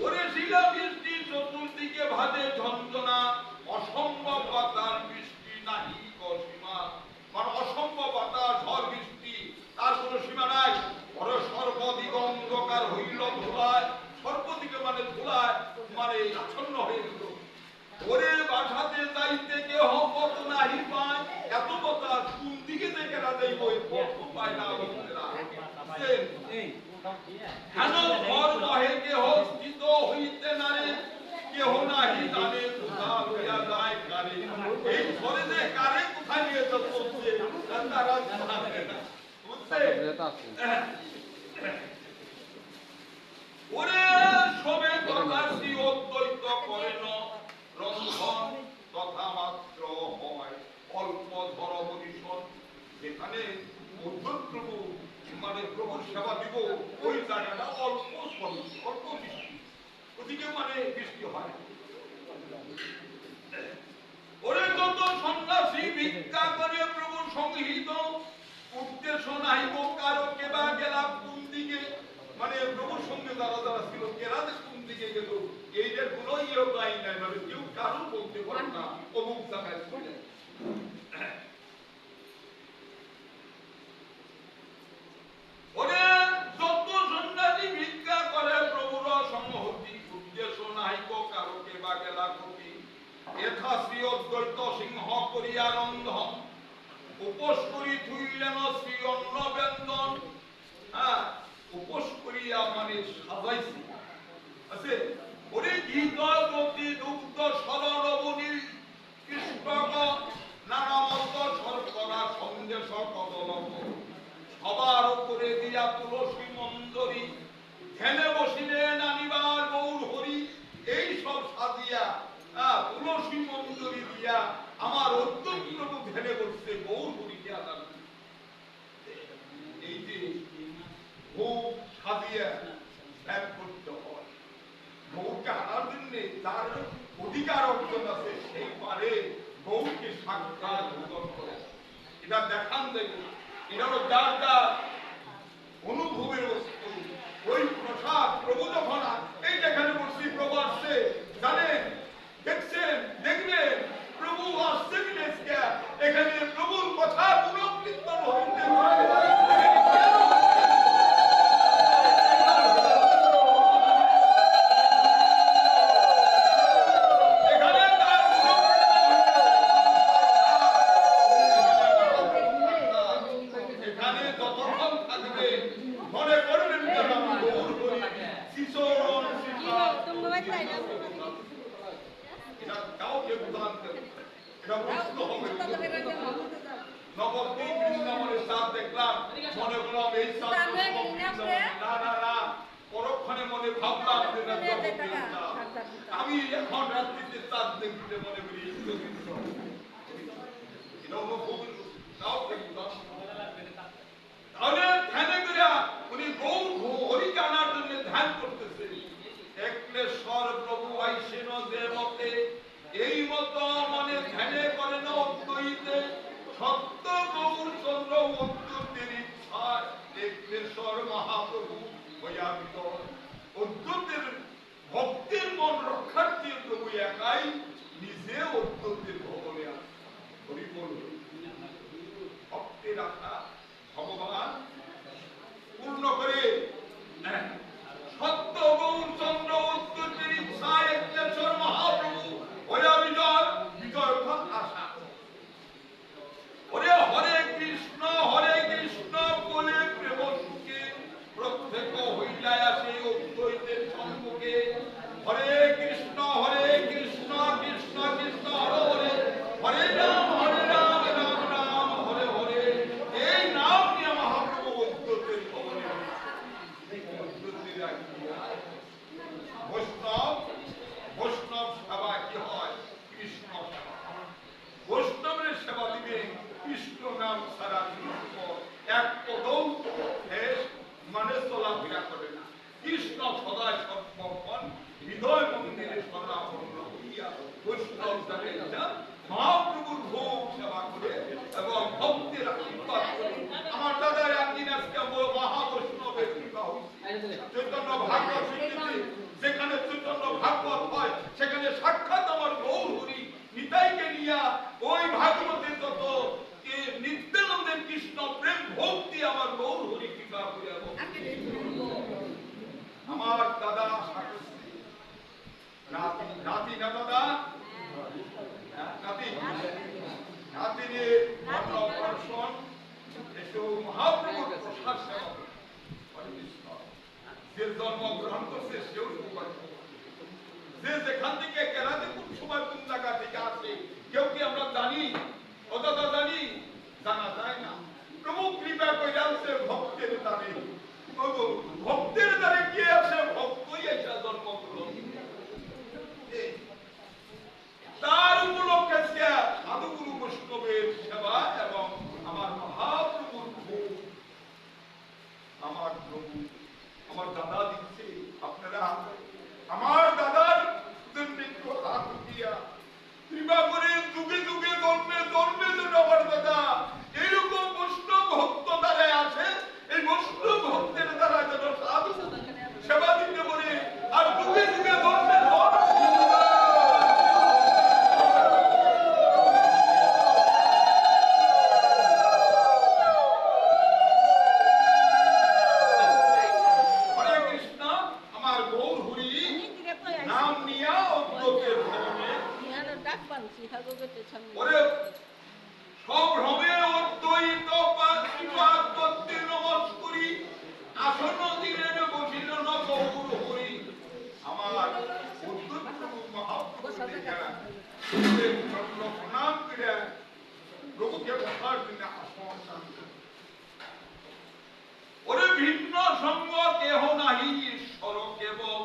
ওরে শিলা বৃষ্টি চতুর্দিকে ভাজে ঝঞ্ঝনা, অসম্ভব বাতাস বৃষ্টি নাহি সীমা, মানে অসম্ভব বাতাস ঝড় বৃষ্টি তার কোন সীমা নাই। সর্বদিক অন্ধকার হইল ধুলায়, সর্বদিকে মানে ধুলায় আচ্ছন্ন হয়ে গেল। ওরে বাসাতে যাইতে কেহ পথ নাহি পায়, এত কথা কোন দিকে থেকে যাইব পথ পায় না বন্ধুরা। হেন ঘর নহে কেহ স্থিত হইতে নারে, কেহ নাহি জানে কোথা লইয়া যায় কারে। এই ঘরে যে কারে কোথায় নিয়ে যাচ্ছে তারা জানে না, বুঝছে? ওরে সবে তথাসি অদ্বৈত করেন রন্ধন, তথা মাত্র হয় অল্প ধর পরিশন। যেখানে অদ্বৈত প্রভু মানে প্রভুর সেবা দিব, ওই জায়গাটা অল্প অল্প বৃষ্টি, ওদিকে মানে বৃষ্টি হয়। ওরে যত সন্ন্যাসী ভিক্ষা করে প্রভু সংহিত, উদ্দেশ্য নাই কারো কেবা গেলা কোন দিকে, মানে প্রভুর সঙ্গে যারা যারা ছিল কেরা যে কোন দিকে গেল এইটার কোনো ইয়ে নাই, মানে কেউ কারো বলতে পারে না অমুক জায়গায় চলে। ওরে যত সন্ন্যাসী ভিক্ষা করে প্রভুর সংহতি, উদ্দেশ্য নাই কারো কেবা গেলা ক্ষতি। এথা শ্রী অদ্বৈত সিংহ করিয়া রন্ধন, উপোস করি থুইলেন শ্রী অন্ন ব্যঞ্জন। হ্যাঁ, উপোস করিয়া মানে সাজাইছি আছে। ওরে গীত গতি দুগ্ধ সরলবনী কৃষ্ণক, নানা মত শর্করা সন্দেশ কদলক। সবার উপরে দিয়া তুলসী মন্দরী, ধ্যানে বসিলেন আনিবার গৌর হরি। এই সব সাজিয়া তুলসী মন্দরী দিয়া আমার অদ্বৈত প্রভু ধ্যানে বসছে গৌর হরিকে আদান। এই যে ভোগ সাজিয়া ধ্যান করতে হয়, গৌরকে আনার জন্য তার অধিকার অর্জন আছে, সেই পারে গৌরকে সাক্ষাৎ ভোজন করে। এটা দেখান দেবে, এটা হলো যার যার অনুভবের বস্তু। ওই প্রসাদ প্রভু যখন এই যেখানে বসছি প্রভু আসছে জানেন, দেখছেন, দেখবেন প্রভু আসছে বিদেশকে, এখানে প্রভুর কথা পুনঃকীর্তন হইতে নবদ্বীপ বৃন্দাবনের সাথ দেখলাম, মনে করলাম এই সাথ না না না, পরক্ষণে মনে ভাবলাম আমি এখন রাত্রিতে চাঁদ দেখতে মনে করি তাহলে ধ্যানে করিয়া উনি গৌর হরিকে আনার জন্য ধ্যান করতেছে। একলেশ্বর প্রভু আইসেন যে মতে, এই মতো মনে ধ্যানে করেন অদ্বৈতে। সত্য গৌর চন্দ্র অদ্বৈতের ইচ্ছায় একলেশ্বর মহাপ্রভু হইয়া বিদর। অদ্বৈতের ভক্তের মন রক্ষার্থে প্রভু একাই নিজে অদ্বৈতের ভবনে আছে। হরি বল, ভক্তের আশা ভগবান পূর্ণ করে। সত্য গৌর চন্দ্র অদ্বৈতের ইচ্ছায় একলেশ্বর মহাপ্রভু হইয়া বিজয়, বিজয় অর্থাৎ আশা। ওরে হরে কৃষ্ণ বলে প্রেম সুখে প্রত্যেক হইলায় আসে অদ্বৈতের সম্মুখে। হরে কৃষ্ণ কৃষ্ণ কৃষ্ণ হরে হরে যে যেখান থেকে কেরাতে কোন সময় কোন জায়গা থেকে আসে কেউ কি আমরা জানি? অতটা জানি? জানা যায় না। প্রভু কৃপা করে আছে ভক্তের দ্বারে। ভক্তের দ্বারে কে আছে? ভক্তই এটা জন্মগ্রহণ। তার উপলক্ষে সাধুগুরু বৈষ্ণবের সেবা এবং আমার মহাপ্রভুর ভোগ আমার প্রভু আমার দাদা দিচ্ছে। আপনারা আমার দাদার একটু হাত দিয়া কৃপা করে যুগে যুগে জন্মে জন্মে যেন আমার দাদা এইরকম বৈষ্ণব ভক্ত দ্বারা আছে, এই বৈষ্ণব ভক্তের দ্বারা যেন সাধু সেবা দিতে পারে আর যুগে যুগে জন্মে ভিন্ন সঙ্গ কেহ নাহি ঈশ্বর কেবল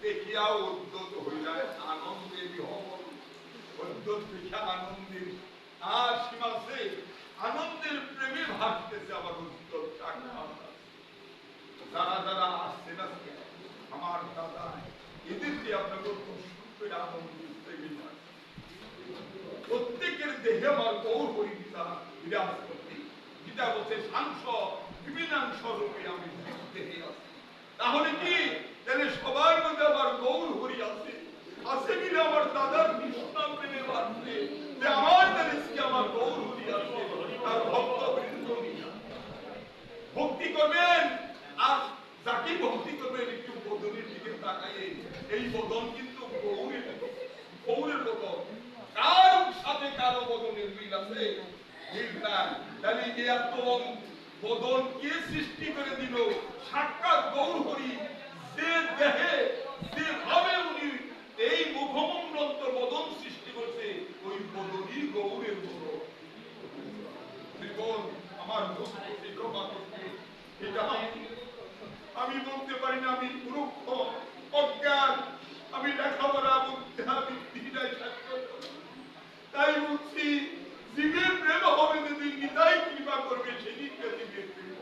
দেখিয়া উদ্যত হইলায় আনন্দে বিহবল। উদ্যত দেখিয়া আনন্দের আর সীমাছে আনন্দের প্রেমে ভাসতেছে আমার উদ্যত। যারা যারা আসছেন আজকে আমার দাদা এদেরকে আপনাকে সুখের আনন্দ প্রত্যেকের দেহে আমার গৌর হরিতা বিরাজ করতে গীতা বলছে সাংস বিভিন্নাংশ রূপে আমি দেহে আছি। তাহলে কি তাহলে সবার মধ্যে আমার গৌর হরি আছে আছে কিনা আমার দাদার কৃষ্ণ প্রেমে বাড়ছে যে আমার দেশকে আমার গৌর হরি আছে তার ভক্ত বৃন্দ ভক্তি করবেন। আর যাকে ভক্তি করবেন একটু বদনের দিকে তাকাইয়ে এই বদন কিন্তু গৌরের বদন। কার সাথে কারো বদনের মিল আছে? মিল না। তাহলে এত বদন কে সৃষ্টি করে দিল? সাক্ষাৎ গৌর হরি যে দেহে যে ভাবে উনি এই মুখমণ্ডল বদন সৃষ্টি করছে ওই বদনই গৌরের বদন। আমার এটা আমি বলতে পারি না, আমি মূর্খ অজ্ঞান, আমি লেখাপড়া তাই বলছি জীবের প্রেম হবে যদি নিতাই কৃপা করবে সেদিনকে জীবের প্রেম।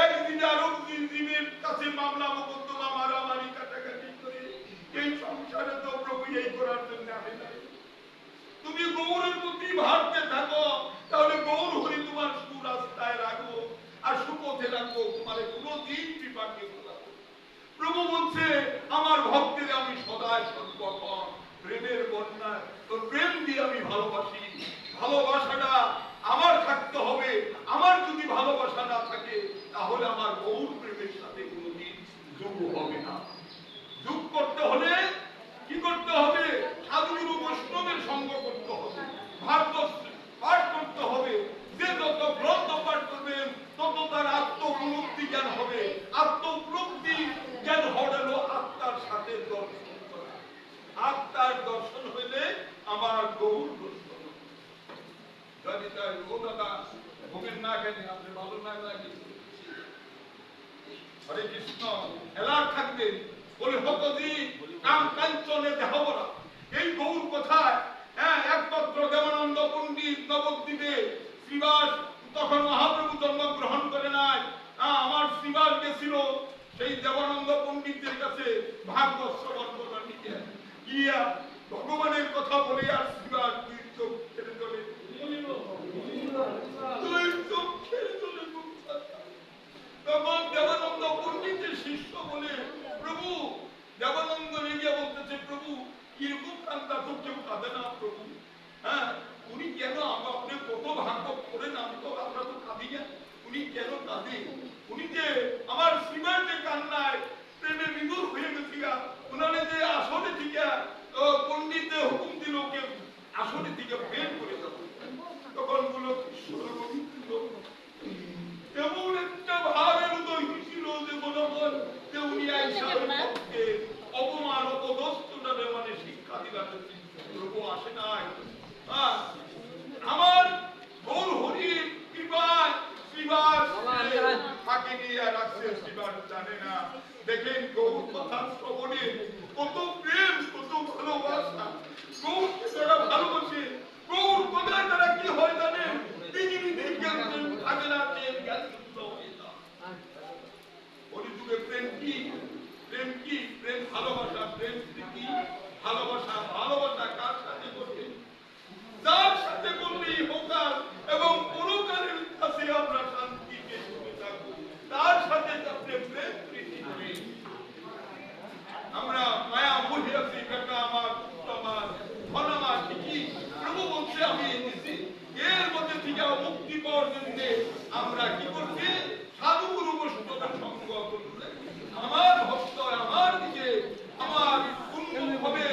একদিনে আরো জীবের কাছে মামলা মোকদ্দমা মারামারি কাটাকাটি করে এই সংসারে তো প্রভু এই করার জন্য আমি নাই। তুমি গৌরের প্রতি ভাবতে থাকো তাহলে গৌর হরি তোমার সুরাস্তায় রাখবো আর সুপথে রাখবো, তোমার কোনদিন কৃপাকে প্রভু বলছে আমার ভক্তের আমি সদায় সর্বক্ষণ প্রেমের বন্যা তো প্রেম দিয়ে আমি ভালোবাসি। ভালোবাসাটা আমার থাকতে হবে। আমার যদি ভালোবাসা না থাকে তাহলে আমার গৌর প্রেমের সাথে কোনদিন যোগ হবে না। যোগ করতে হলে কি করতে হবে? সাধুগুরু বৈষ্ণবের সঙ্গ করতে হবে, ভাগবত পাঠ করতে হবে। যে যত গ্রন্থ পাঠ করবেন তত তার আত্মউপলব্ধি জ্ঞান হবে। আত্মউপলব্ধি জ্ঞান হলো আত্মার সাথে দর্শন করা। আত্মার দর্শন হইলে আমার গৌর দর্শন। যদি তাই ও দাদা ভোগের না গেলে আপনি ভালো না লাগে হরে কৃষ্ণ এলার থাকবেন বলে হতজি কাম কাঞ্চনে দেহবরা। এই গৌর কথায় একমাত্র দেবানন্দ পণ্ডিত নবদ্বীপে শ্রীবাস তখন মহাপ্রভু জন্মগ্রহণ করে নাই। আমার শ্রীবাস গেছিল সেই দেবানন্দ পণ্ডিতের কাছে ভাগবত শ্রবণ করবার নিতে গিয়া ভগবানের কথা বলে আর শ্রীবাস দুই চোখ ছেড়ে চলে তখন দেবানন্দ পণ্ডিতের শিষ্য বলে প্রভু দেবানন্দ রেগে বলতেছে প্রভু কিরকম কান্দা তো কেউ কাঁদে না প্রভু। উনি কেন আপনি কত ভাগবত করেন আমি তো আমরা তো কাঁদি না, উনি কেন কাঁদে? উনি যে আমার শ্রীবার যে কান্নায় প্রেমে বিদুর হয়ে গেছি উনারে যে আসনে থেকে পণ্ডিতে হুকুম দিল কে আসনে থেকে বের করে দেব। তখন বলল কৃষ্ণ এমন একটা ভাবের উদয় হয়েছিল যে মনে হয় যে উনি আইসার পক্ষে অপমান অপদস্থ কত প্রেম, কত ভালোবাসা। গৌরকে তারা ভালোবাসে। গৌর কোথায় তারা কি হয় জানে? পৃথিবীতে জ্ঞান প্রেম থাকে না, জ্ঞান যুক্ত হয়ে যায়। কলিযুগে প্রেম কি? প্রেম কি? প্রেম ভালোবাসা, প্রেম কি? ভালোবাসা। ভালোবাসা কার সাথে করবে? যার সাথে করলেই হোকার এবং পরকালের কাছে আমরা শান্তিতে সুখে থাকবো, তার সাথে আপনি প্রেম প্রীতি করে। আমরা মায়া মোহে আছি, বেটা আমার, পুত্র আমার, ধন আমার, ঠিকই প্রভু বলছে আমি এনেছি। এর মধ্যে থেকে মুক্তি পাওয়ার জন্য আমরা কি করছি? সাধু গুরু বৈষ্ণবের সঙ্গ করলে আমার ভক্ত আমার দিকে আমার উন্মুখ হবে,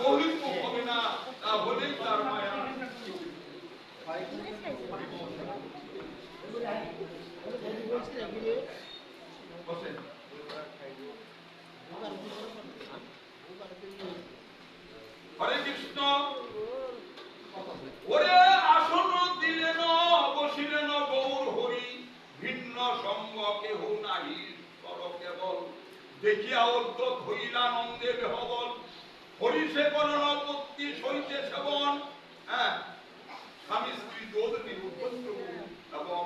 বহির্মুখ হবে না, তা বলেই তার মায়া। হরে কৃষ্ণ। ওরে আসন দিলেন বসিলেন গৌর হরি, ভিন্ন সঙ্গ কেহ নাহি সর কেবল, দেখিয়া উদ্যত হইলানন্দে বেহবল, হরি সে করণ পত্তি সইতে সেবন। হ্যাঁ, স্বামী স্ত্রী দুজনে এবং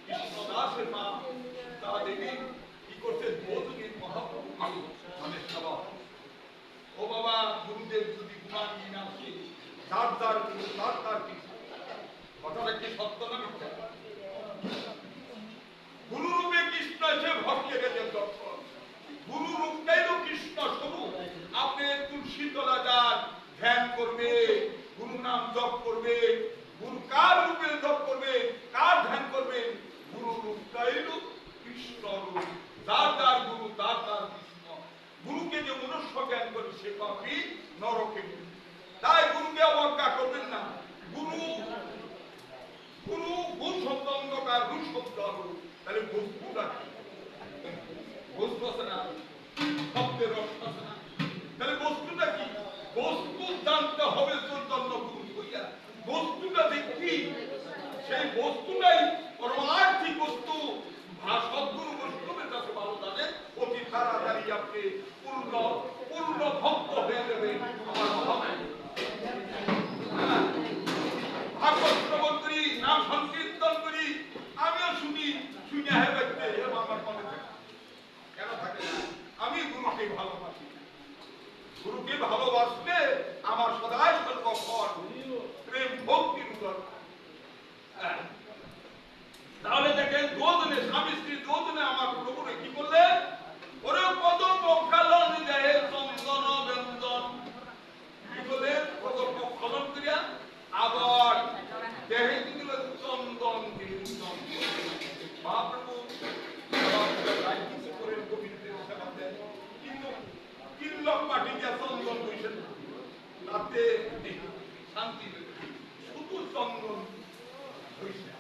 কৃষ্ণদাসের মা তা দেবী কি করছে? দুজনে মহাপ্রভুকে মানে সেবা। ও বাবা, গুরুদেব যদি গুণান না আসে, যার যার গুরু তার তার কৃষ্ণ, কথাটা কি সত্য না মিথ্যা? গুরুরূপে কৃষ্ণ এসে ভক্তের দর্শন। গুরু রূপটাই তো কৃষ্ণ স্বরূপ। আপনি তুলসী তলা যান, ধ্যান করবে, গুরু নাম জপ করবে। গুরু কার রূপে জপ করবে, কার ধ্যান করবে? গুরু রূপটাই রূপ কৃষ্ণ রূপ। যার যার গুরু তার তার কৃষ্ণ। গুরুকে যে মনুষ্য জ্ঞান করে সে পাপি নরকে। তাই গুরুকে অবজ্ঞা করবেন না। গুরু গুরু গুণ শব্দ অন্ধকার, গুণ শব্দ আলো। তাহলে বস্তুটা কি? বস্তু আছে না, শব্দের অর্থ আছে না। তাহলে বস্তুটা কি? বস্তু জানতে হবে চৈতন্য গুরু হইয়া। বস্তুটা দেখি, সেই বস্তুটাই পরমার্থিক বস্তু। সদ্গুরু বৈষ্ণবের কাছে ভালো জানে, অতি তাড়াতাড়ি আপনি পূর্ণ পূর্ণ ভক্ত হয়ে যাবে। আমার মহামায় ভাগবত শ্রবণ করি, নাম সংকীর্তন করি, আমিও শুনি, শুনে হ্যাঁ ব্যক্তি আমার মনে থাকে। কেন থাকে না? আমি গুরুকে ভালোবাসি। গুরুকে ভালোবাসলে আমার সদাই সর্বক্ষণ প্রেম ভক্তির উদর। তাহলে দেখেন দুজনে, স্বামী স্ত্রী দুজনে আমার প্রভুরে কি করলেন? ওরে কদম পক্ষালন দেহে চন্দন ব্যঞ্জন। কি করলেন? কদম পক্ষালন করিয়া আবার দেহে কি দিলেন? চন্দন দিলেন। মহাপ্রভু করেন গোবিন্দের সেবা দেন, কিন্তু কিল্লক মাটি দিয়া চন্দন কইছেন না, তাতে শান্তি শুধু চন্দন হইছে।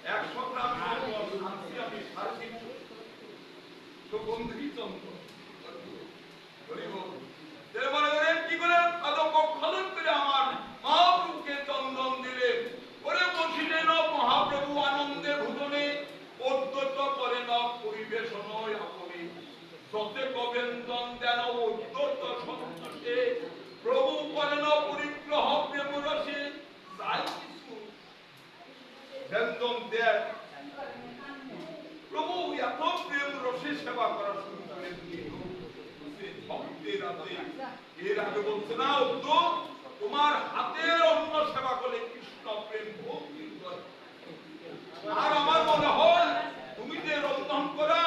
100 গ্রাম চন্দন আনছি আমি 350 সুগন্ধি চন্দন। মনে করেন কি করে? কদম খনন করে আমার মহাপ্রভুকে চন্দন দিলেন। ওরে বসিলেন মহাপ্রভু আনন্দে ভুজনে, অদ্বৈত করেন পরিবেশন আপনি, যতে গোবিন্দন দেন অদ্বৈত সন্তোষে, প্রভু করেন পরিগ্রহ প্রেম রসে। তাই কিছু ব্যঞ্জন দেন। প্রভু এত প্রেম রসে সেবা করা শুরু করে দিয়ে ভক্তের হাতে। এর আগে বলছে না, তোমার হাতের অন্ন সেবা করলে কৃষ্ণ প্রেম ভক্তি। আর আমার মনে হয় তুমি যে রন্ধন করা,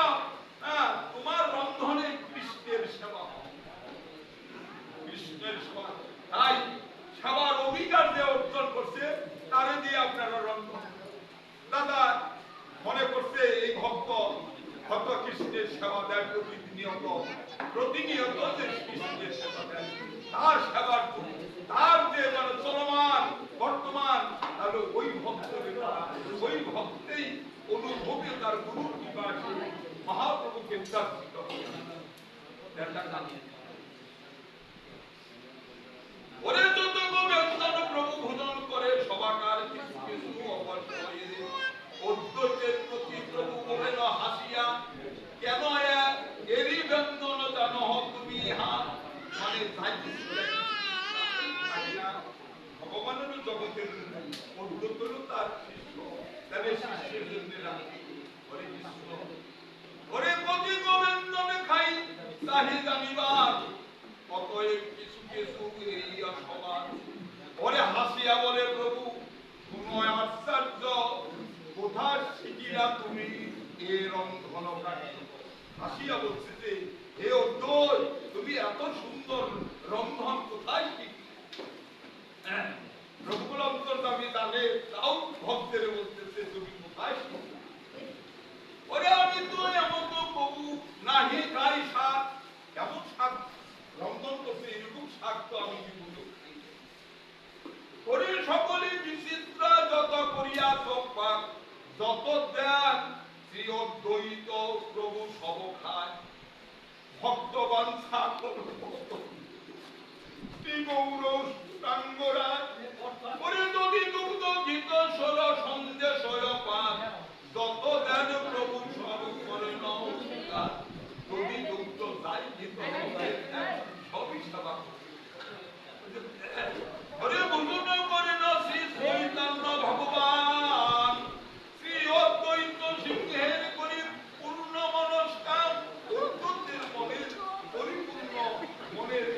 তোমার রন্ধনে কৃষ্ণের সেবা, কৃষ্ণের সেবা। তাই সেবার অধিকার যে অর্জন করছে তারে দিয়ে আপনারা রন্ধন। দাদা মনে করছে এই ভক্ত কত কৃষ্ণের সেবা দেয় প্রতিনিয়ত, প্রতিনিয়ত যে কৃষ্ণের সেবা দেয়, তার সেবার তার যে মানে চলমান বর্তমান, তাহলে ওই ভক্তের ওই ভক্তেই অনুভবে তার গুরুর কৃপাসে মহাপ্রভুকে দর্শিত ওরে যত গোবিন্দন প্রভু ভোজন করে সবাকার কিছু কিছু অবশ্যই অদ্বৈতের প্রতি প্রভু বলেন হাসিয়া, কেন এরই ব্যঞ্জন জানো তুমি এখানে শিষ্যের জন্য রাখি। হরে কৃষ্ণ। ওরে পতি গোবিন্দনে খাই তাহি জানিবার, অতএব কিছু কিছু এই সবার। ওরে হাসিয়া বলে প্রভু তুমি আশ্চর্য, কোথা শিখিলা তুমি এ রন্ধন কার্য। হাসিয়া বলছে যে হে অদ্বৈ, তুমি এত সুন্দর রন্ধন কোথায় শিখলে? প্রভুর অন্তর্যামী জানে, তাও ভক্তের বলতেছে তুমি কোথায় শিখলে? ওরে আমি তো এমন তো প্রভু নাহি খাই শাক, কেমন শাক রন্ধন করছে, এরকম শাক তো আমি জীবনে খাই। ওরে সকলে বিচিত্র যত করিয়া চোখ যত দেন শ্রী অদ্বৈত প্রভু সব খায়। ভক্তবান শ্রী গৌর টাঙ্গরা ওরে যদি দুগ্ধ গীত সর সন্দেশ পান, যত দেন প্রভু সব করে নমস্কার। যদি দুগ্ধ যাই গীত সবই সেবা ওরে বুঝুন করেন শ্রী চৈতন্য ভগবান শ্রী অদ্বৈত সিংহের করি পূর্ণ মনস্কার। অদ্বৈতের মনের পরিপূর্ণ মনের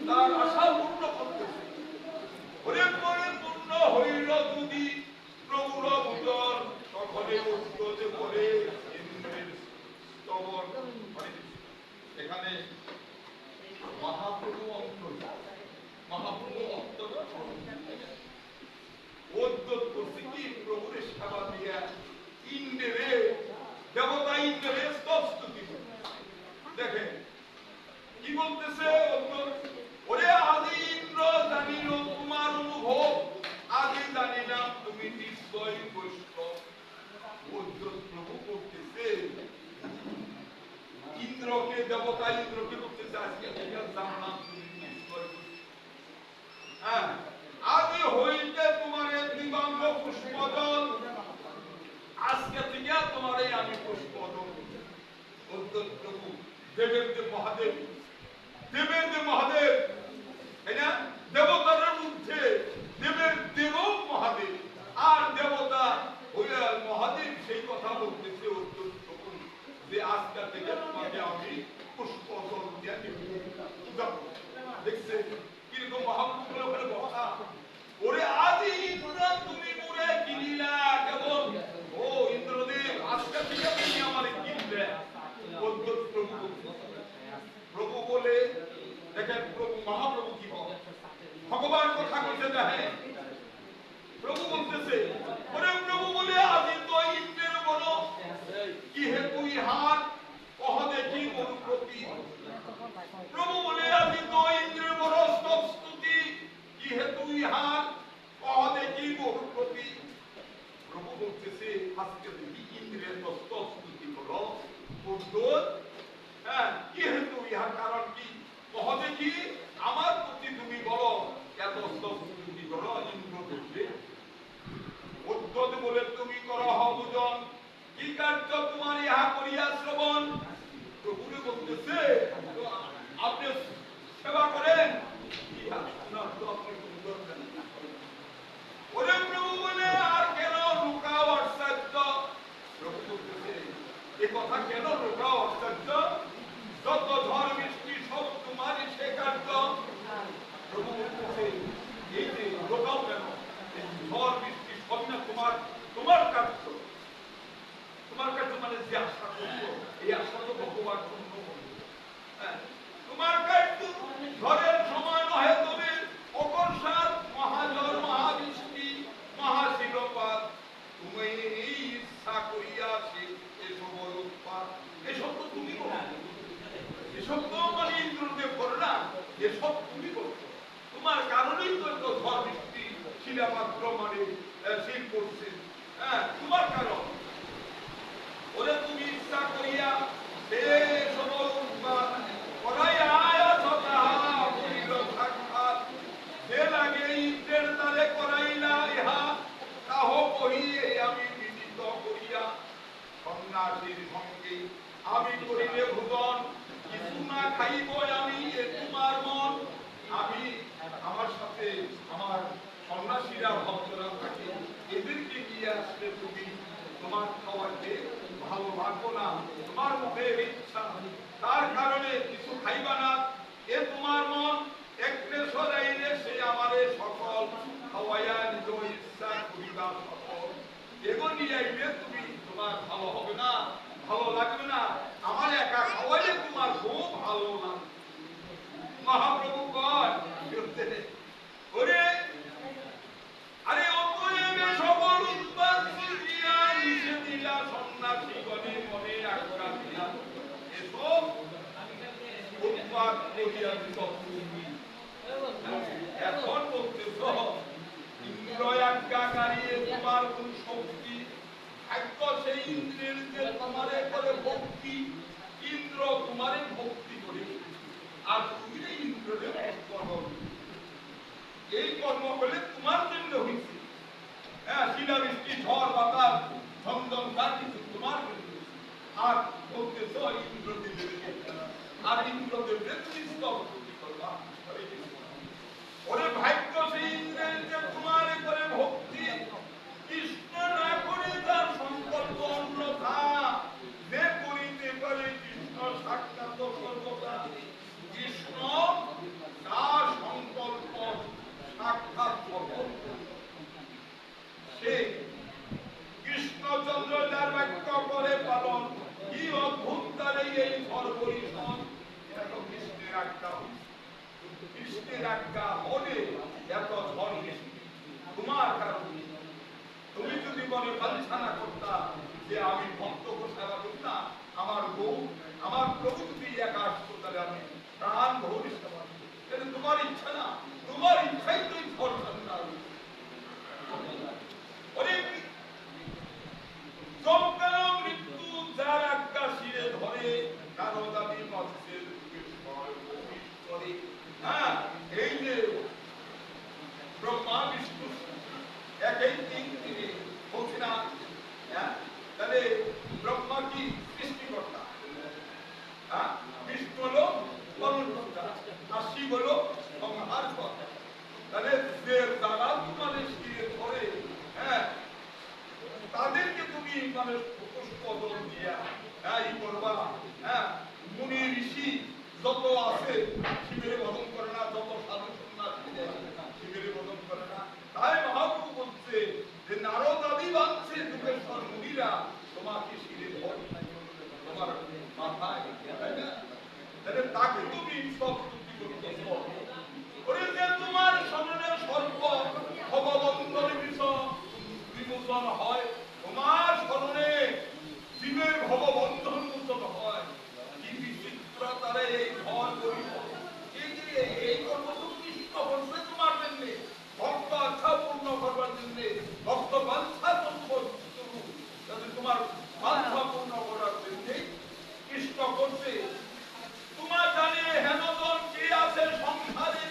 তার আশা পূর্ণ করতেছে। ওরে পরিপূর্ণ হইল যদি প্রভুর বুঝন, তখনই অদ্বৈতে বলে ইন্দ্রের স্তবন। এখানে মহাপ্রভু অন্তর, মহাপ্রভু অন্তর অদ্বৈত করছে কি প্রভুর সেবা দিয়া ইন্দ্রে দেবতা ইন্দ্রে স্তুতি। দেখেন কি বলতেছে অদ্বৈত, ওরে আদি ইন্দ্র জানিল তোমার অনুভব, আদি জানিলাম তুমি নিশ্চয় বৈষ্ণব। অদ্বৈত প্রভু করতেছে ইন্দ্রকে, দেবতা ইন্দ্রকে করতেছে আজকে জানলাম তুমি নিশ্চয় হ্যাঁ আদি হইতে তোমারে দিবাঙ্গ পুষ্পদল, আজকে থেকে তোমারে আমি পুষ্পদল। অদ্বৈত প্রভু দেবের দেব মহাদেব, দেবের দেব মহাদেব, তাই না? দেবতার মধ্যে দেবের দেব মহাদেব, আর দেবতা হইয়া মহাদেব সেই কথা বলতেছে অদ্বৈত প্রভু যে আজকে থেকে তোমাকে আমি পুষ্পদল দিয়ে দেব। দেখছে কিরকম মহাপুরুষের ওখানে বসা। ওরে আদি ইন্দ্র তুমি মোরে কিনিলা কেবল, ও ইন্দ্রদেব আজকে থেকে তুমি আমারে কিনবে। অদ্বৈত প্রভু প্রভু বলে দেখেন প্রভু মহাপ্রভু কি বলে, ভগবান কথা কইতে দেখেন প্রভু বলতেছে ওরে প্রভু বলে আদি তো ইন্দ্রের বলো কি হেতু ইহার কহ দেখি মরু প্রতি। প্রভু বলে আদি তো ইন্দ্রের বড় স্তুতি, কি হেতু ইহার কহ দেখি মরু প্রতি। প্রভু বলতেছে আজকে দেখি ইন্দ্রের স্তুতি করো অদ্বৈত, হ্যাঁ কি হেতু ইহার কারণ কি কহ দেখি, আমার প্রতি তুমি বলো এত স্তুতি করো ইন্দ্র বলছে। অদ্বৈত বলে তুমি করো বুঝন, কি কার্য তোমার ইহা করিয়া শ্রবণ। প্রভুরে বলতেছে আপনি সেবা করেন, ইহা শোনার তো আপনি করবেন। ওরে প্রভু বলে আর কেন লুকাও আশ্চর্য। প্রভু বলতেছে এ কথা কেন লুকাও আশ্চর্য, যত ঝড় বৃষ্টি সব তোমারই সে কার্য। প্রভু বলতেছে এই যে লুকাও কেন, ঝড় বৃষ্টি সব না তোমার, তোমার কার্য। তোমার কাছে মানে যে আশা করছো এই আশা তো ভগবান পূর্ণ করবে। তোমার কাছে ঝড়ের সময় নহে তবে অকস্মাৎ মহাঝড় মহাবৃষ্টি মহাশিলপাত, তুমি এই ইচ্ছা করিয়া এসব উৎপাত। এসব তো তুমি করো, এসব তো মানে ইন্দ্রদেব করো না, এসব তুমি করছো। তোমার কারণেই তো ঝড় বৃষ্টি শিলাপাত্র মানে শিল করছে, হ্যাঁ তোমার কারণ। ওরে তুমি ইচ্ছা করিয়া সে সমর করাই আয়াত তাহা করিল সাক্ষাৎ, যে লাগে ইন্দ্রের দ্বারে করাইলা ইহা তাহ কহিয়ে আমি বিদিত করিয়া। সন্ন্যাসীর সঙ্গে আমি করিলে ভুজন, কিছু না খাইব আমি এ তোমার মন। আমি আমার সাথে আমার সন্ন্যাসীরা ভক্তরা থাকে, এদেরকে নিয়ে আসলে তুমি তোমার খাওয়াতে ভালো লাগবো না, তোমার মুখের ইচ্ছা, তার কারণে কিছু খাইবা না, এ তোমার মন একলে সরাইলে সে আমারে সকল খাওয়াইয়া নিজ ইচ্ছা করিবা সকল এগো নিয়ে আইলে তুমি তোমার ভালো হবে না, ভালো লাগবে না, আমার একা খাওয়াইলে তোমার খুব ভালো লাগবে। মহাপ্রভু কয় ওরে আরে অপয়েবে সকল উৎপাদ দিয়া নিষে দিলা সন্ন্যাসী গণে মনে আজ্ঞা দিয়া এসব উৎপাদ করিয়া দিত তুমি এখন বলতেছ ইন্দ্র আজ্ঞাকারী তোমার কোন শক্তি ভাগ্য সেই ইন্দ্রের যে তোমারে করে ভক্তি, ইন্দ্র তোমারে ভক্তি করে আর তুমি ইন্দ্রের কর্ম, এই কর্ম হলে তোমার জন্য হয়েছে। হ্যাঁ, শিলাবৃষ্টি ঝড় বাতাস ঝমঝম তার কিছু তোমার জন্য, আর বলতেছ ইন্দ্রদেবের আর ইন্দ্রদেবের তুমি স্তবস্তুতি করবা। ওরে ভাগ্য সেই ইন্দ্রের যে তোমার করে ভক্তি, কৃষ্ণ না করে তার সংকল্প অন্যথা, যে করিতে পারে কৃষ্ণ সাক্ষাৎ সর্বদা, কৃষ্ণ তার সংকল্প সাক্ষাৎ সফল, সে কৃষ্ণচন্দ্র যার বাক্য করে পালন, কি অদ্ভুত তার এই সর্বরিষণ, এটা তো কৃষ্ণের আজ্ঞা, কৃষ্ণের আজ্ঞা হলে এত ঝড় তোমার কারণে। তুমি যদি মনে বাঞ্ছা না করতা যে আমি ভক্ত সেবা করি না, আমার বউ আমার প্রভু যদি একা আসতো তাহলে আমি প্রাণ ভৌরি সেবা করি, কিন্তু তোমার ইচ্ছা না, তোমার ইচ্ছাই তুই ঝড় ঠান্ডা মৃত্যু যার আজ্ঞা শিরে ধরে, কারো দাবি মৎস্যের করে। হ্যাঁ, এই যে ব্রহ্মা বিষ্ণু একই তিন তিনি বলছি না, তাহলে ব্রহ্মা কি সৃষ্টিকর্তা, হ্যাঁ, বিষ্ণু হলো পালনকর্তা, আর শিব হলো সংহার কর্তা। তাহলে যে দ্বারা তোমাদের শিরে ধরে, হ্যাঁ, তাদেরকে তুমি মানে পুষ্পদল দিয়া ই করবা। হ্যাঁ, মুনি ঋষি যত আছে শিবের বদন করে না, যত সাধু সন্ন্যাসী শিবের বদন করে না। তাই মহাপ্রভু বলছে যে নারদ আদি বাঁধছে দুঃখেশ্বর মুনিরা তোমাকে শিরে ধরে তোমার মাথায়, তাই না? তাহলে তাকে তুমি সব স্তুতি করতেছ। ওরে যে তোমার সামনে সর্ব ভগবন্তর বিষয় বিমোচন হয়, তোমার স্মরণে জীবের ভববন্ধন মোচন হয়, কি বিচিত্র তারে এই ঘর করিব, এই কর্ম তো কৃষ্ণ করছে তোমার জন্য, ভক্ত আচ্ছা পূর্ণ করবার জন্য, ভক্ত বাঞ্ছা তোমার বাঞ্ছা পূর্ণ করার জন্য কৃষ্ণ করছে। তোমার জানে হেনজন কে আছে সংসারে,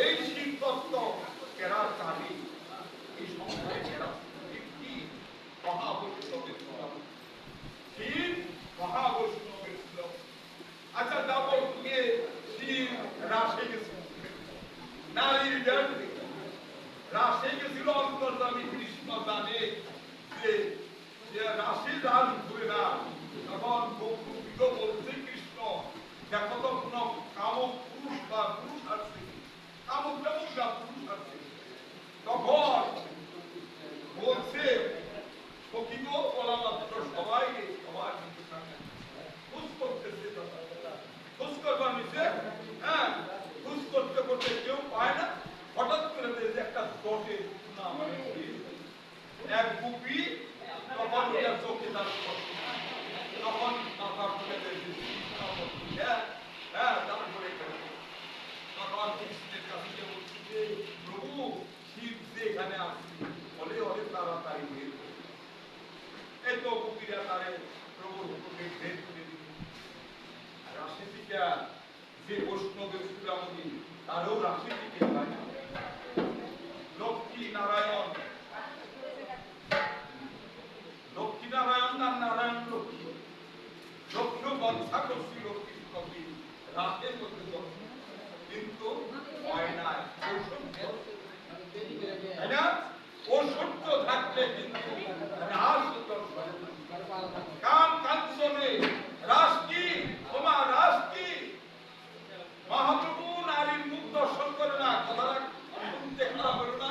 এই শিব তত্ত্ব কেরার কাহিনী, এই সংসারে কেরা মহাবৈষ্ণবের শিব মহাবৈষ্ণবের ছিল। আচ্ছা, তারপর গিয়ে শিব রাশে গেছিল, নারীর জ্ঞান রাশে গেছিল, অন্তর্যামী কৃষ্ণ জানে যে রাশি রাজ ঘুরে না, তখন বলছে কৃষ্ণ দেখো তো কোন কামক পুরুষ বা পুরুষ আসছে, কামক পুরুষ আসছে, তখন বলছে সখিত বলা মাত্র সবাই সবার খুশ করতেছে, খুশ করবার নিচে, হ্যাঁ, খুশ করতে করতে কেউ পায় না, হঠাৎ করে একটা চোখে এক গুপি, তখন চোখে তার তখন মাথা খুলে হ্যাঁ, তারপরে তখন কৃষ্ণের কাছে বলছে প্রভু শিব যে এখানে আসছে, বলে অনেক তাড়াতাড়ি বের করে এই তো গুপিরা তারে প্রভুর হুকুমে বের করে দিল। রাশি থেকে যে বৈষ্ণবের চূড়ামণি তারও রাশি থেকে হয় না। লক্ষ্মী নারায়ণ, লক্ষ্মী নারায়ণ না নারায়ণ লক্ষ্মী, লক্ষ্য বঞ্চা করছি লক্ষ্মী কবি রাতের মধ্যে লক্ষ্মী, কিন্তু হয় না, তাই না? ও সত্য থাকলে কিন্তু রাস দর্শন, কাম কাঞ্চনে রাস কি, তোমা রাস কি? মহাপ্রভু নারীর মুখ দর্শন করে না, কথাটা শুনতে খারাপ হলো না?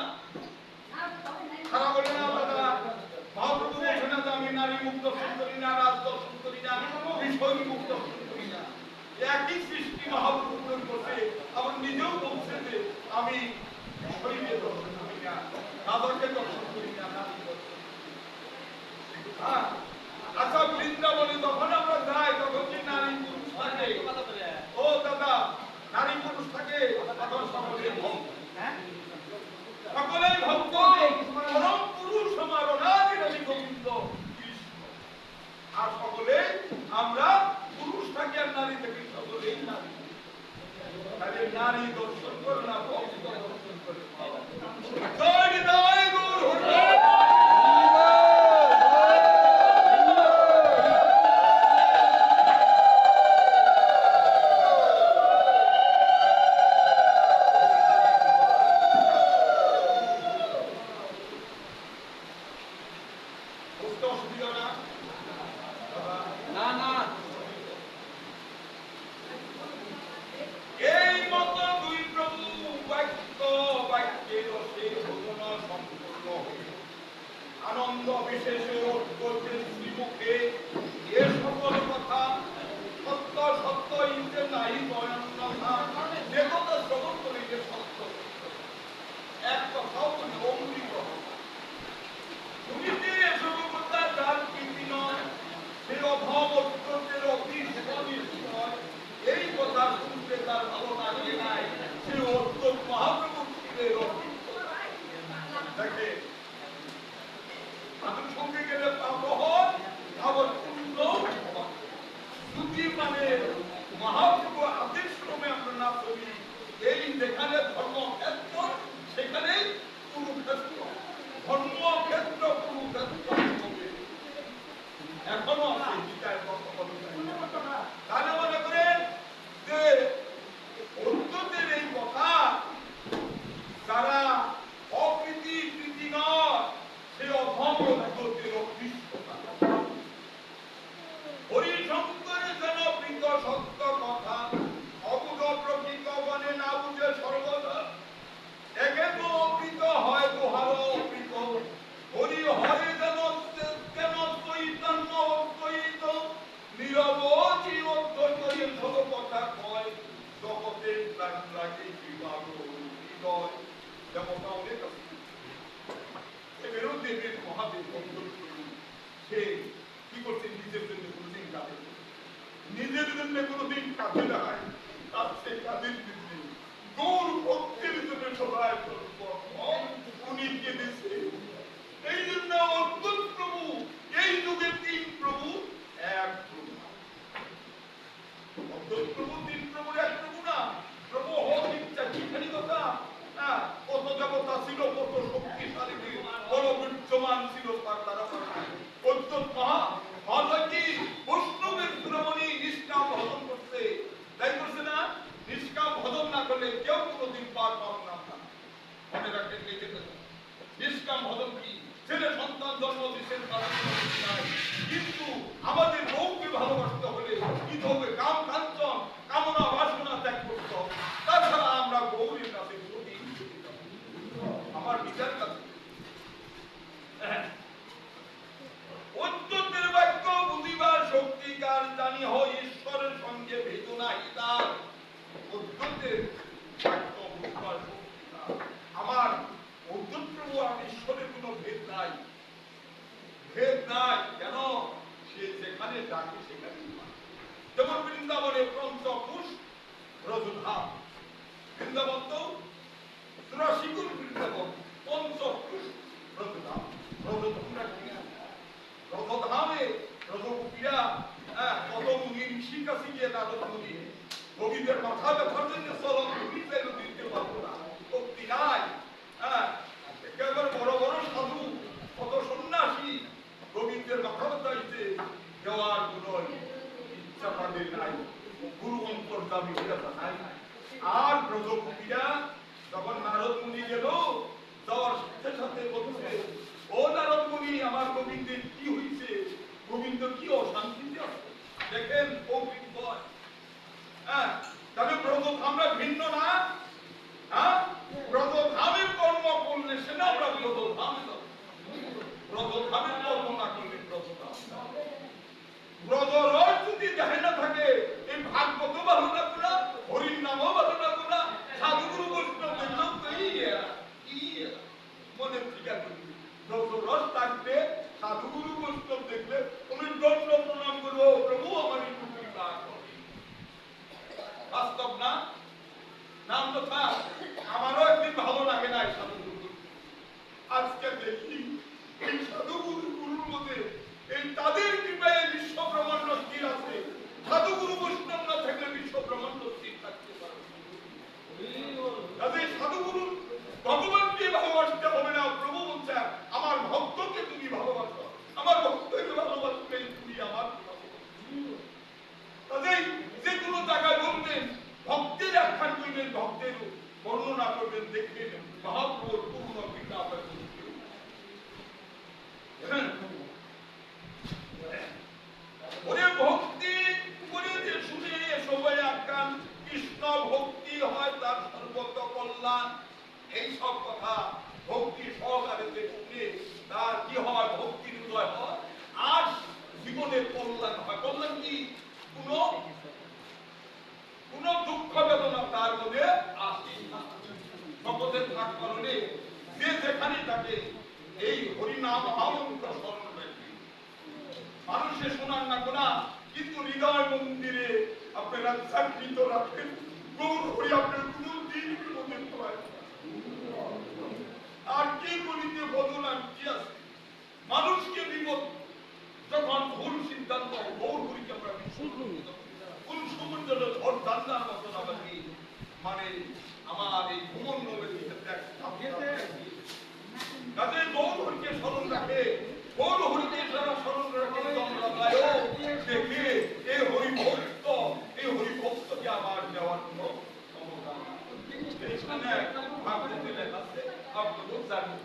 খারাপ হলো না দাদা? মহাপ্রভু বলছে না যে আমি নারী মুখ দর্শন করি না, রাজ দর্শন করি না, বিষয় মুখ দর্শন করি না। একই সৃষ্টি মহাপ্রভু করছে, আবার নিজেও বলছে যে আমি বিষয়কে দর্শন করি না, রাজাকে দর্শন করি না, নারী দর্শন। হ্যাঁ, আচ্ছা বৃন্দাবনে যখন আমরা যাই তখন কি নারী পুরুষ থাকে? ও দাদা, নারী পুরুষ থাকে, তখন সকলেই ভক্ত। সকলেই ভক্ত, পরম পুরুষ আমার অনাদি গোবিন্দ কৃষ্ণ। আর সকলে আমরা পুরুষ থাকি আর নারী থাকি, সকলেই নারী। তাহলে নারী দর্শন করে না, ভক্ত দর্শন করে। জয় জয় গুরু আনন্দ বিশেষে করছেন শ্রীমুখে এ সকল কথা সত্য সত্য ইন্দ্রে নাই বয়ন্নথা, যে কথা শ্রবণ করি যে সত্য এক কথাও তুমি অমৃত। তুমি যে এসব কথা যার কীর্তি নয়, সে অভাব অত্যন্তের অতিশয়, এই কথা শুনতে তার ভালো লাগে নাই, সে অত্যন্ত মহাপ্রভু ছিলেন। দেখে তাদের সঙ্গে গেলে পাপ হয়, আবার পূর্ণ দুটি মানে মহাপ্রভু আদেশ ক্রমে আমরা না করি। এই যেখানে ধর্মক্ষেত্র সেখানেই কুরুক্ষেত্র, ধর্মক্ষেত্র কুরুক্ষেত্র হবে। এখনো আছে গীতায় তাহলে মনে করেন যে অত্যন্তের এই কথা যারা অপ্রীতি প্রীতি নয়, সে অধম অত্যন্তের অদৃষ্টতা। হরিশঙ্করে যেন প্রীত সত্য কথা, অবুধ প্রকৃত বনে না বুঝে সর্বদা, একে তো অপ্রীত হয় দোহার অপ্রীত, হরি হয় যেন কেন চৈতন্য অদ্বৈত, নীরব চিরদ্বৈত সব কথা কয়, জগতে প্রাণ লাগে বিবাদ হৃদয়। দেবতা অনেক আছে, এদেরও দেবের মহাদেব বন্ধন সে কি করছে, নিজের জন্য কোনোদিন কাঁদে, নিজের জন্য কোনোদিন কাঁদে নাই, তার সে কাঁদের দিচ্ছে গৌর ভক্তের জন্য সবাই উনি কেঁদেছে। এই জন্য অদ্ভুত প্রভু, এই যুগে তিন প্রভু এক প্রভু। অদ্ভুত প্রভু তিন প্রভুর এক প্রভু না, প্রভু হোক ইচ্ছা কিখানি কথা। কত দেবতা ছিল, কত শক্তিশালী বড় বিদ্যমান ছিল, তারা অদ্ভুত মহাভাগী বৈষ্ণবের গুণমণি নিষ্কাম ভজন করছে, তাই করছে না? নিষ্কাম ভজন না করলে কেউ কোনোদিন পার পাবে না। মনে রাখেন নিষ্কাম ভজন কি? ছেলে সন্তান জন্ম দিচ্ছেন কিন্তু আমাদের বউকে ভালোবাসতে হলে কি হবে? কাম কাঞ্চন কামনা বাসনা ত্যাগ করতে হবে। তাছাড়া আমরা গৌরীর কাছে আমার বিচার কাছে অত্যন্তের বাক্য বুঝিবার শক্তিকার জানি হয় ঈশ্বরের সঙ্গে ভেদ নাই তার। অত্যন্তের বাক্য বুঝিবার শক্তিকার আমার অদ্ভুত প্রভু আর ঈশ্বরের কোনো ভেদ নাই, ভেদ নাই। কেন? সে যেখানে ডাকে সেখানে। যেমন বৃন্দাবনে পঞ্চকুশ রজধাম, বৃন্দাবন তো চুরাশিগুণ বৃন্দাবন, পঞ্চকুশ রজধাম। রজধামটা কি? রজধামে রজগোপীরা কত মুনি ঋষির কাছে গিয়ে নারদ মুনি গোবিন্দের মাথা ব্যথার জন্য চলন দিতে পারবো না, শক্তি নাই। একেবারে বড় বড় সাধু, কত সন্ন্যাসী গোবিন্দের মাথা ব্যথা দেওয়ার কোন ইচ্ছা তাদের নাই, গুরু অন্তর্যামী নাই। আর ব্রজগোপীরা যখন নারদ মুনি গেল, যাওয়ার সাথে সাথে বলছে, ও নারদ মুনি, আমার গোবিন্দের কি হইছে? গোবিন্দ কি অশান্তিতে আছে? দেখেন কৌতুক হয়। হ্যাঁ, তবে ব্রতধামরা ভিন্ন না। হ্যাঁ, ব্রতধামের কর্ম করলে সেটা আমরা ব্রতধামে যাব। ব্রতধামের কর্ম না করলে ব্রতধাম। ব্রতরস যদি দেহে না থাকে, এই ভাগবত ভালো না গুণা, হরির নামও ভালো না গুণা, সাধুগুরু বৈষ্ণব দেখলাম তো মনে ঠিকা করবি। ব্রতরস থাকলে সাধুগুরু বৈষ্ণব দেখলে তুমি দণ্ড প্রণাম করবো, প্রভু আমার একটু কৃপা করবে। বাস্তব না? নাম তো থাক, আমারও একদিন ভালো লাগে না এই সাধুগুরু। আজকে দেখি এই সাধুগুরু গুরুর মধ্যে এই তাদের কৃপায় বিশ্ব ব্রহ্মাণ্ড স্থির আছে। সাধুগুরু বৈষ্ণব না থাকলে বিশ্ব ব্রহ্মাণ্ড স্থির থাকতে পারে। সাধুগুরু ভগবানকে ভালোবাসতে হবে না। প্রভু বলছে, আমার ভক্তকে তুমি ভালোবাসো, আমার ভক্তকে ভালোবাসলে তুমি আমার তাদের যে কোনো জায়গায় বলবেন, ভক্তের আখ্যান করবেন, ভক্তের বর্ণনা করবেন, দেখবেন মহাপ্রভুর পূর্ণ কৃপা ওরে ভক্তি করে যে শুনে সবাই আখ্যান, কৃষ্ণ ভক্তি হয় তার সর্বত কল্যাণ, এই সব কথা ভক্তি সহকারে যে শুনে তার কি হয়? ভক্তির উদয় হয় আর জীবনের কল্যাণ হয়। কল্যাণ কি? কোন দুঃখ বেদনা তার মধ্যে আসে না। জগতের থাক কারণে যে যেখানে থাকে এই হরিনাম মহামন্ত্র স্মরণ রাখবে। মানুষে শোনার না কোনা, কিন্তু হৃদয় মন্দিরে আপনারা জাগৃত রাখেন। গৌর হরি আপনার কোন দিন বিপদের হয়। আর কি করিতে বদল আর কি আছে? মানুষকে বিপদ যখন ভুল সিদ্ধান্ত, গৌর হরিকে আমরা কোন সমুদ্র ঝড় দান্নার মতন আমাকে মানে আমার এই ভ্রমণ নবের কাজে গৌর হরিকে স্মরণ রাখে। গৌর হরিকে যারা স্মরণ রাখে দেখে এই হরিভক্ত, এই হরিভক্তকে আমার দেওয়ার কোন ক্ষমতা এইখানে ভাবতে দিলে আছে আপনাদের জানি।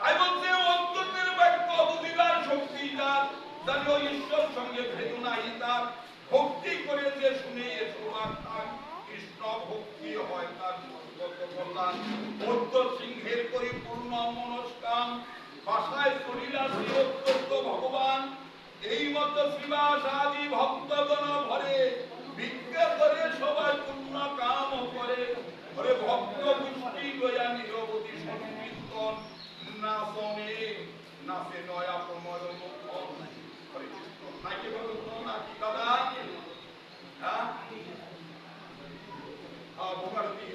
তাই বলছে অন্তরের বাক্য বুঝিবার শক্তি তার, জানো ঈশ্বর সঙ্গে ভেদ নাই তার। ভক্তি করে যে শুনে শোনার তার, কৃষ্ণ ভক্তি হয় তার সর্বত কল্যাণ। বৌদ্ধ সিংহের পরিপূর্ণ মনস্কাম, ভাষায় শরীরাশি অত্যন্ত ভগবান। এই মত শ্রীবাস আদি ভক্তগণ ভরে, ভিক্ষা করে সবাই পূর্ণ কাম করে। ওরে ভক্ত গোষ্ঠী লয়া নিরবধি সংকীর্তন, নাচনে নাচে নয়া প্রমোদ মুখ। হরে কৃষ্ণ নাকি বলতো নাকি দাদা? হ্যাঁ, ভোগারতি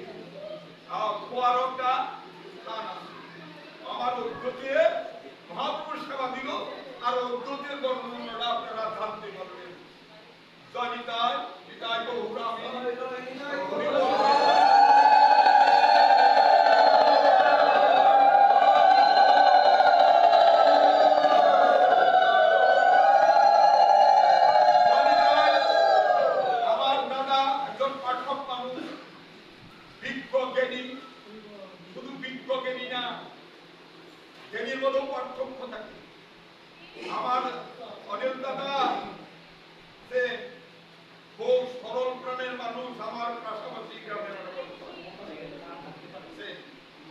কুয়ারকা আমার উদ্যোগে মহাপুরুষ সেবা দিল। আর উদ্যোগের বর্ণনাটা আপনারা জানতে পারবেন। জয় নিতাই, নিতাই গৌর আমি। আমার অনিল দাদা যে খুব সরল প্রাণের মানুষ, আমার পাশাপাশি গ্রামের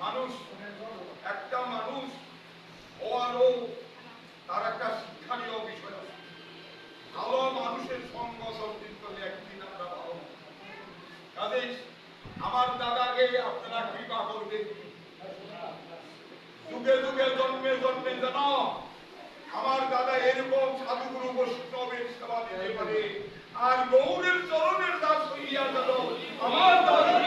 মানুষ, একটা মানুষ হওয়ারও তার একটা শিক্ষণীয় বিষয় আছে। ভালো মানুষের সঙ্গ সঙ্গীত করলে একদিন আমরা ভালো। কাজেই আমার দাদাকে আপনারা কৃপা করবেন, যুগে যুগে জন্মে জন্মে যেন আমার দাদা এরকম সাধুগুরু বৈষ্ণবের সেবা দিতে পারে। আর গৌরের চরণের দাস হইয়া যেন আমার দাদা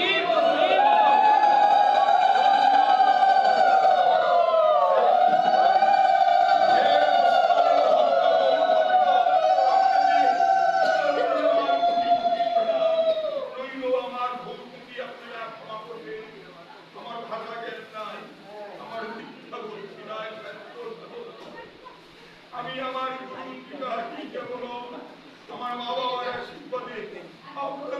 আমি আমার আমার মা বাবার আশীর্বাদে আপনার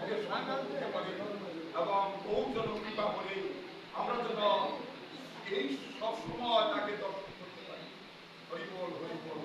ভোগের সন্ধান দিতে পারি এবং বহু জন কৃপা করে আমরা যেন এই সব সময় তাকে দর্শন করতে পারি। হরিবল হরিবল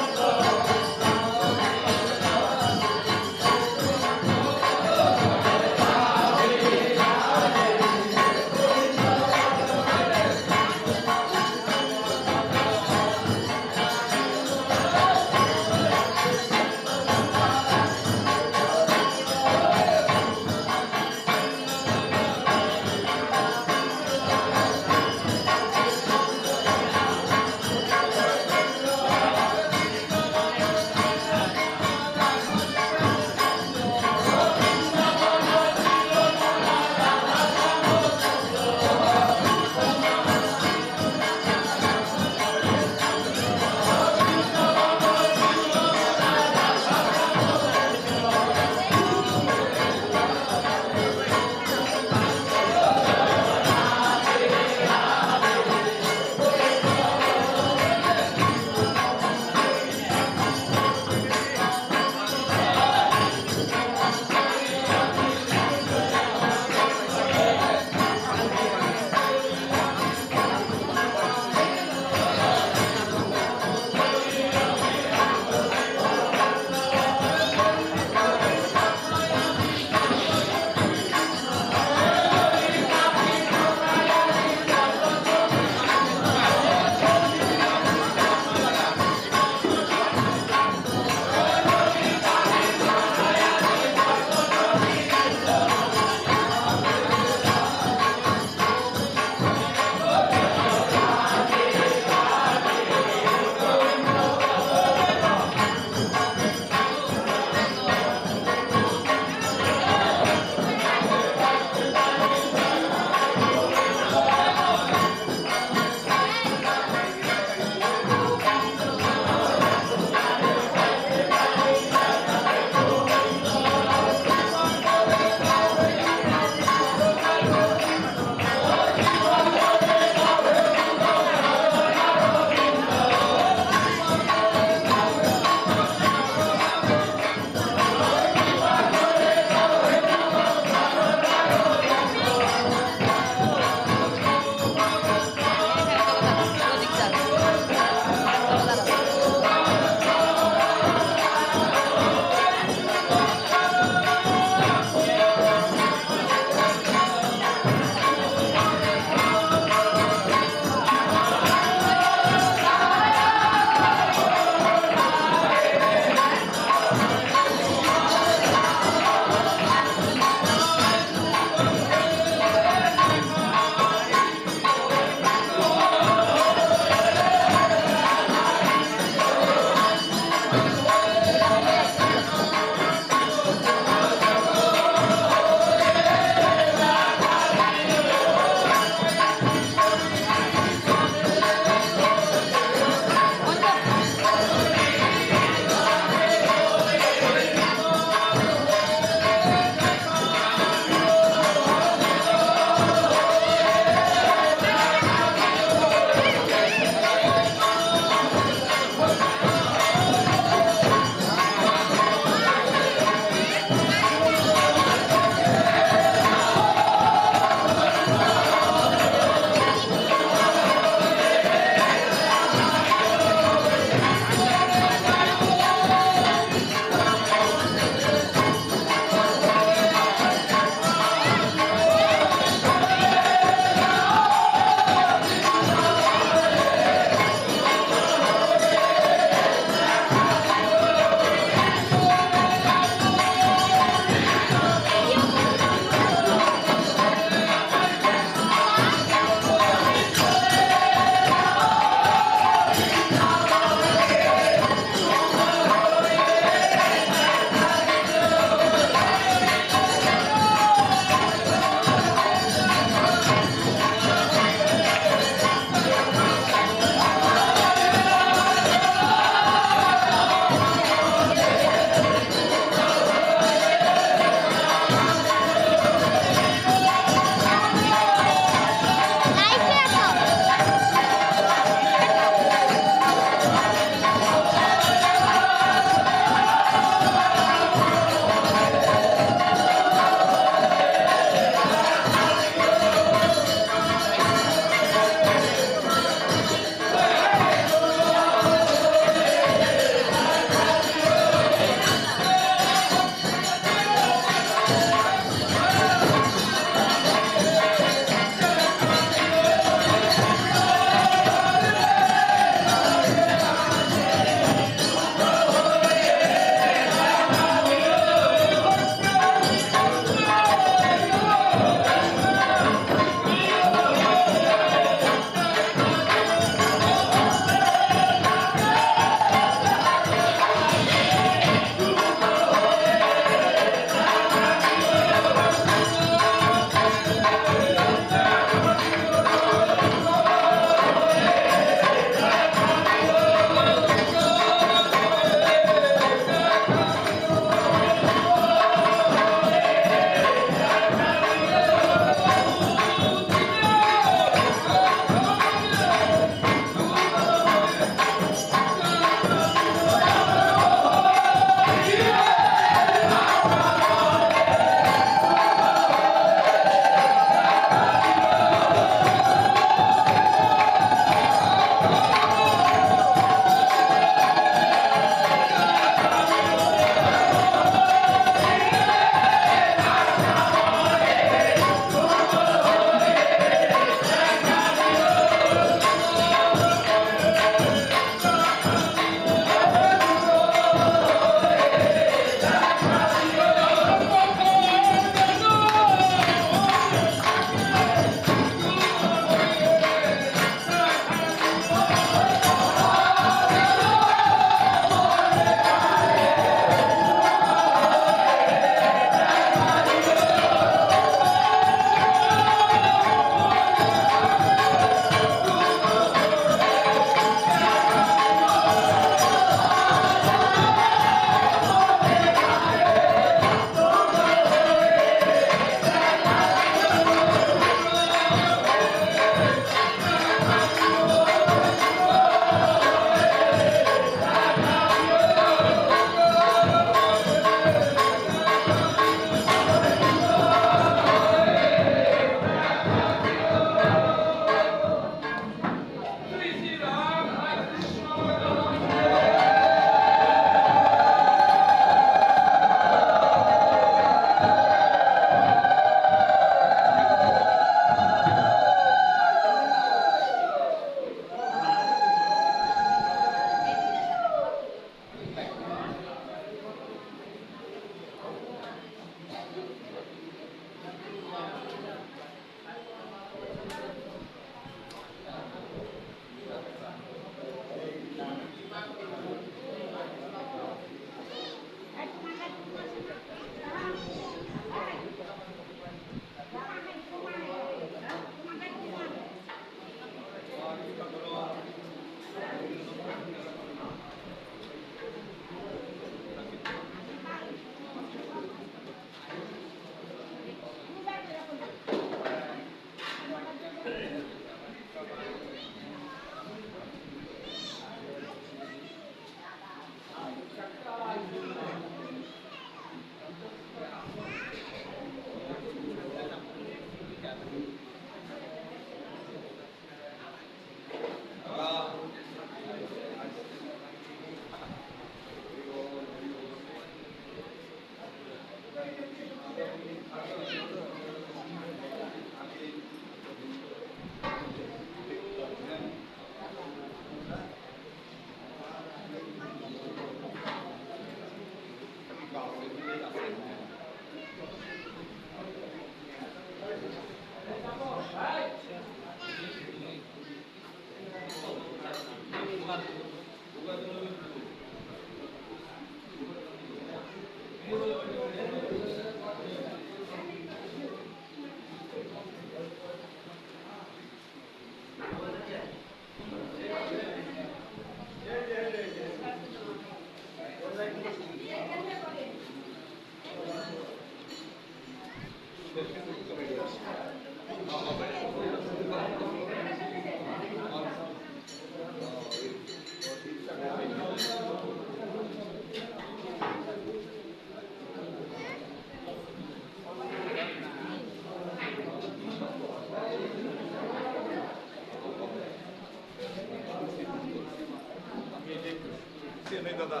নেই দাদা।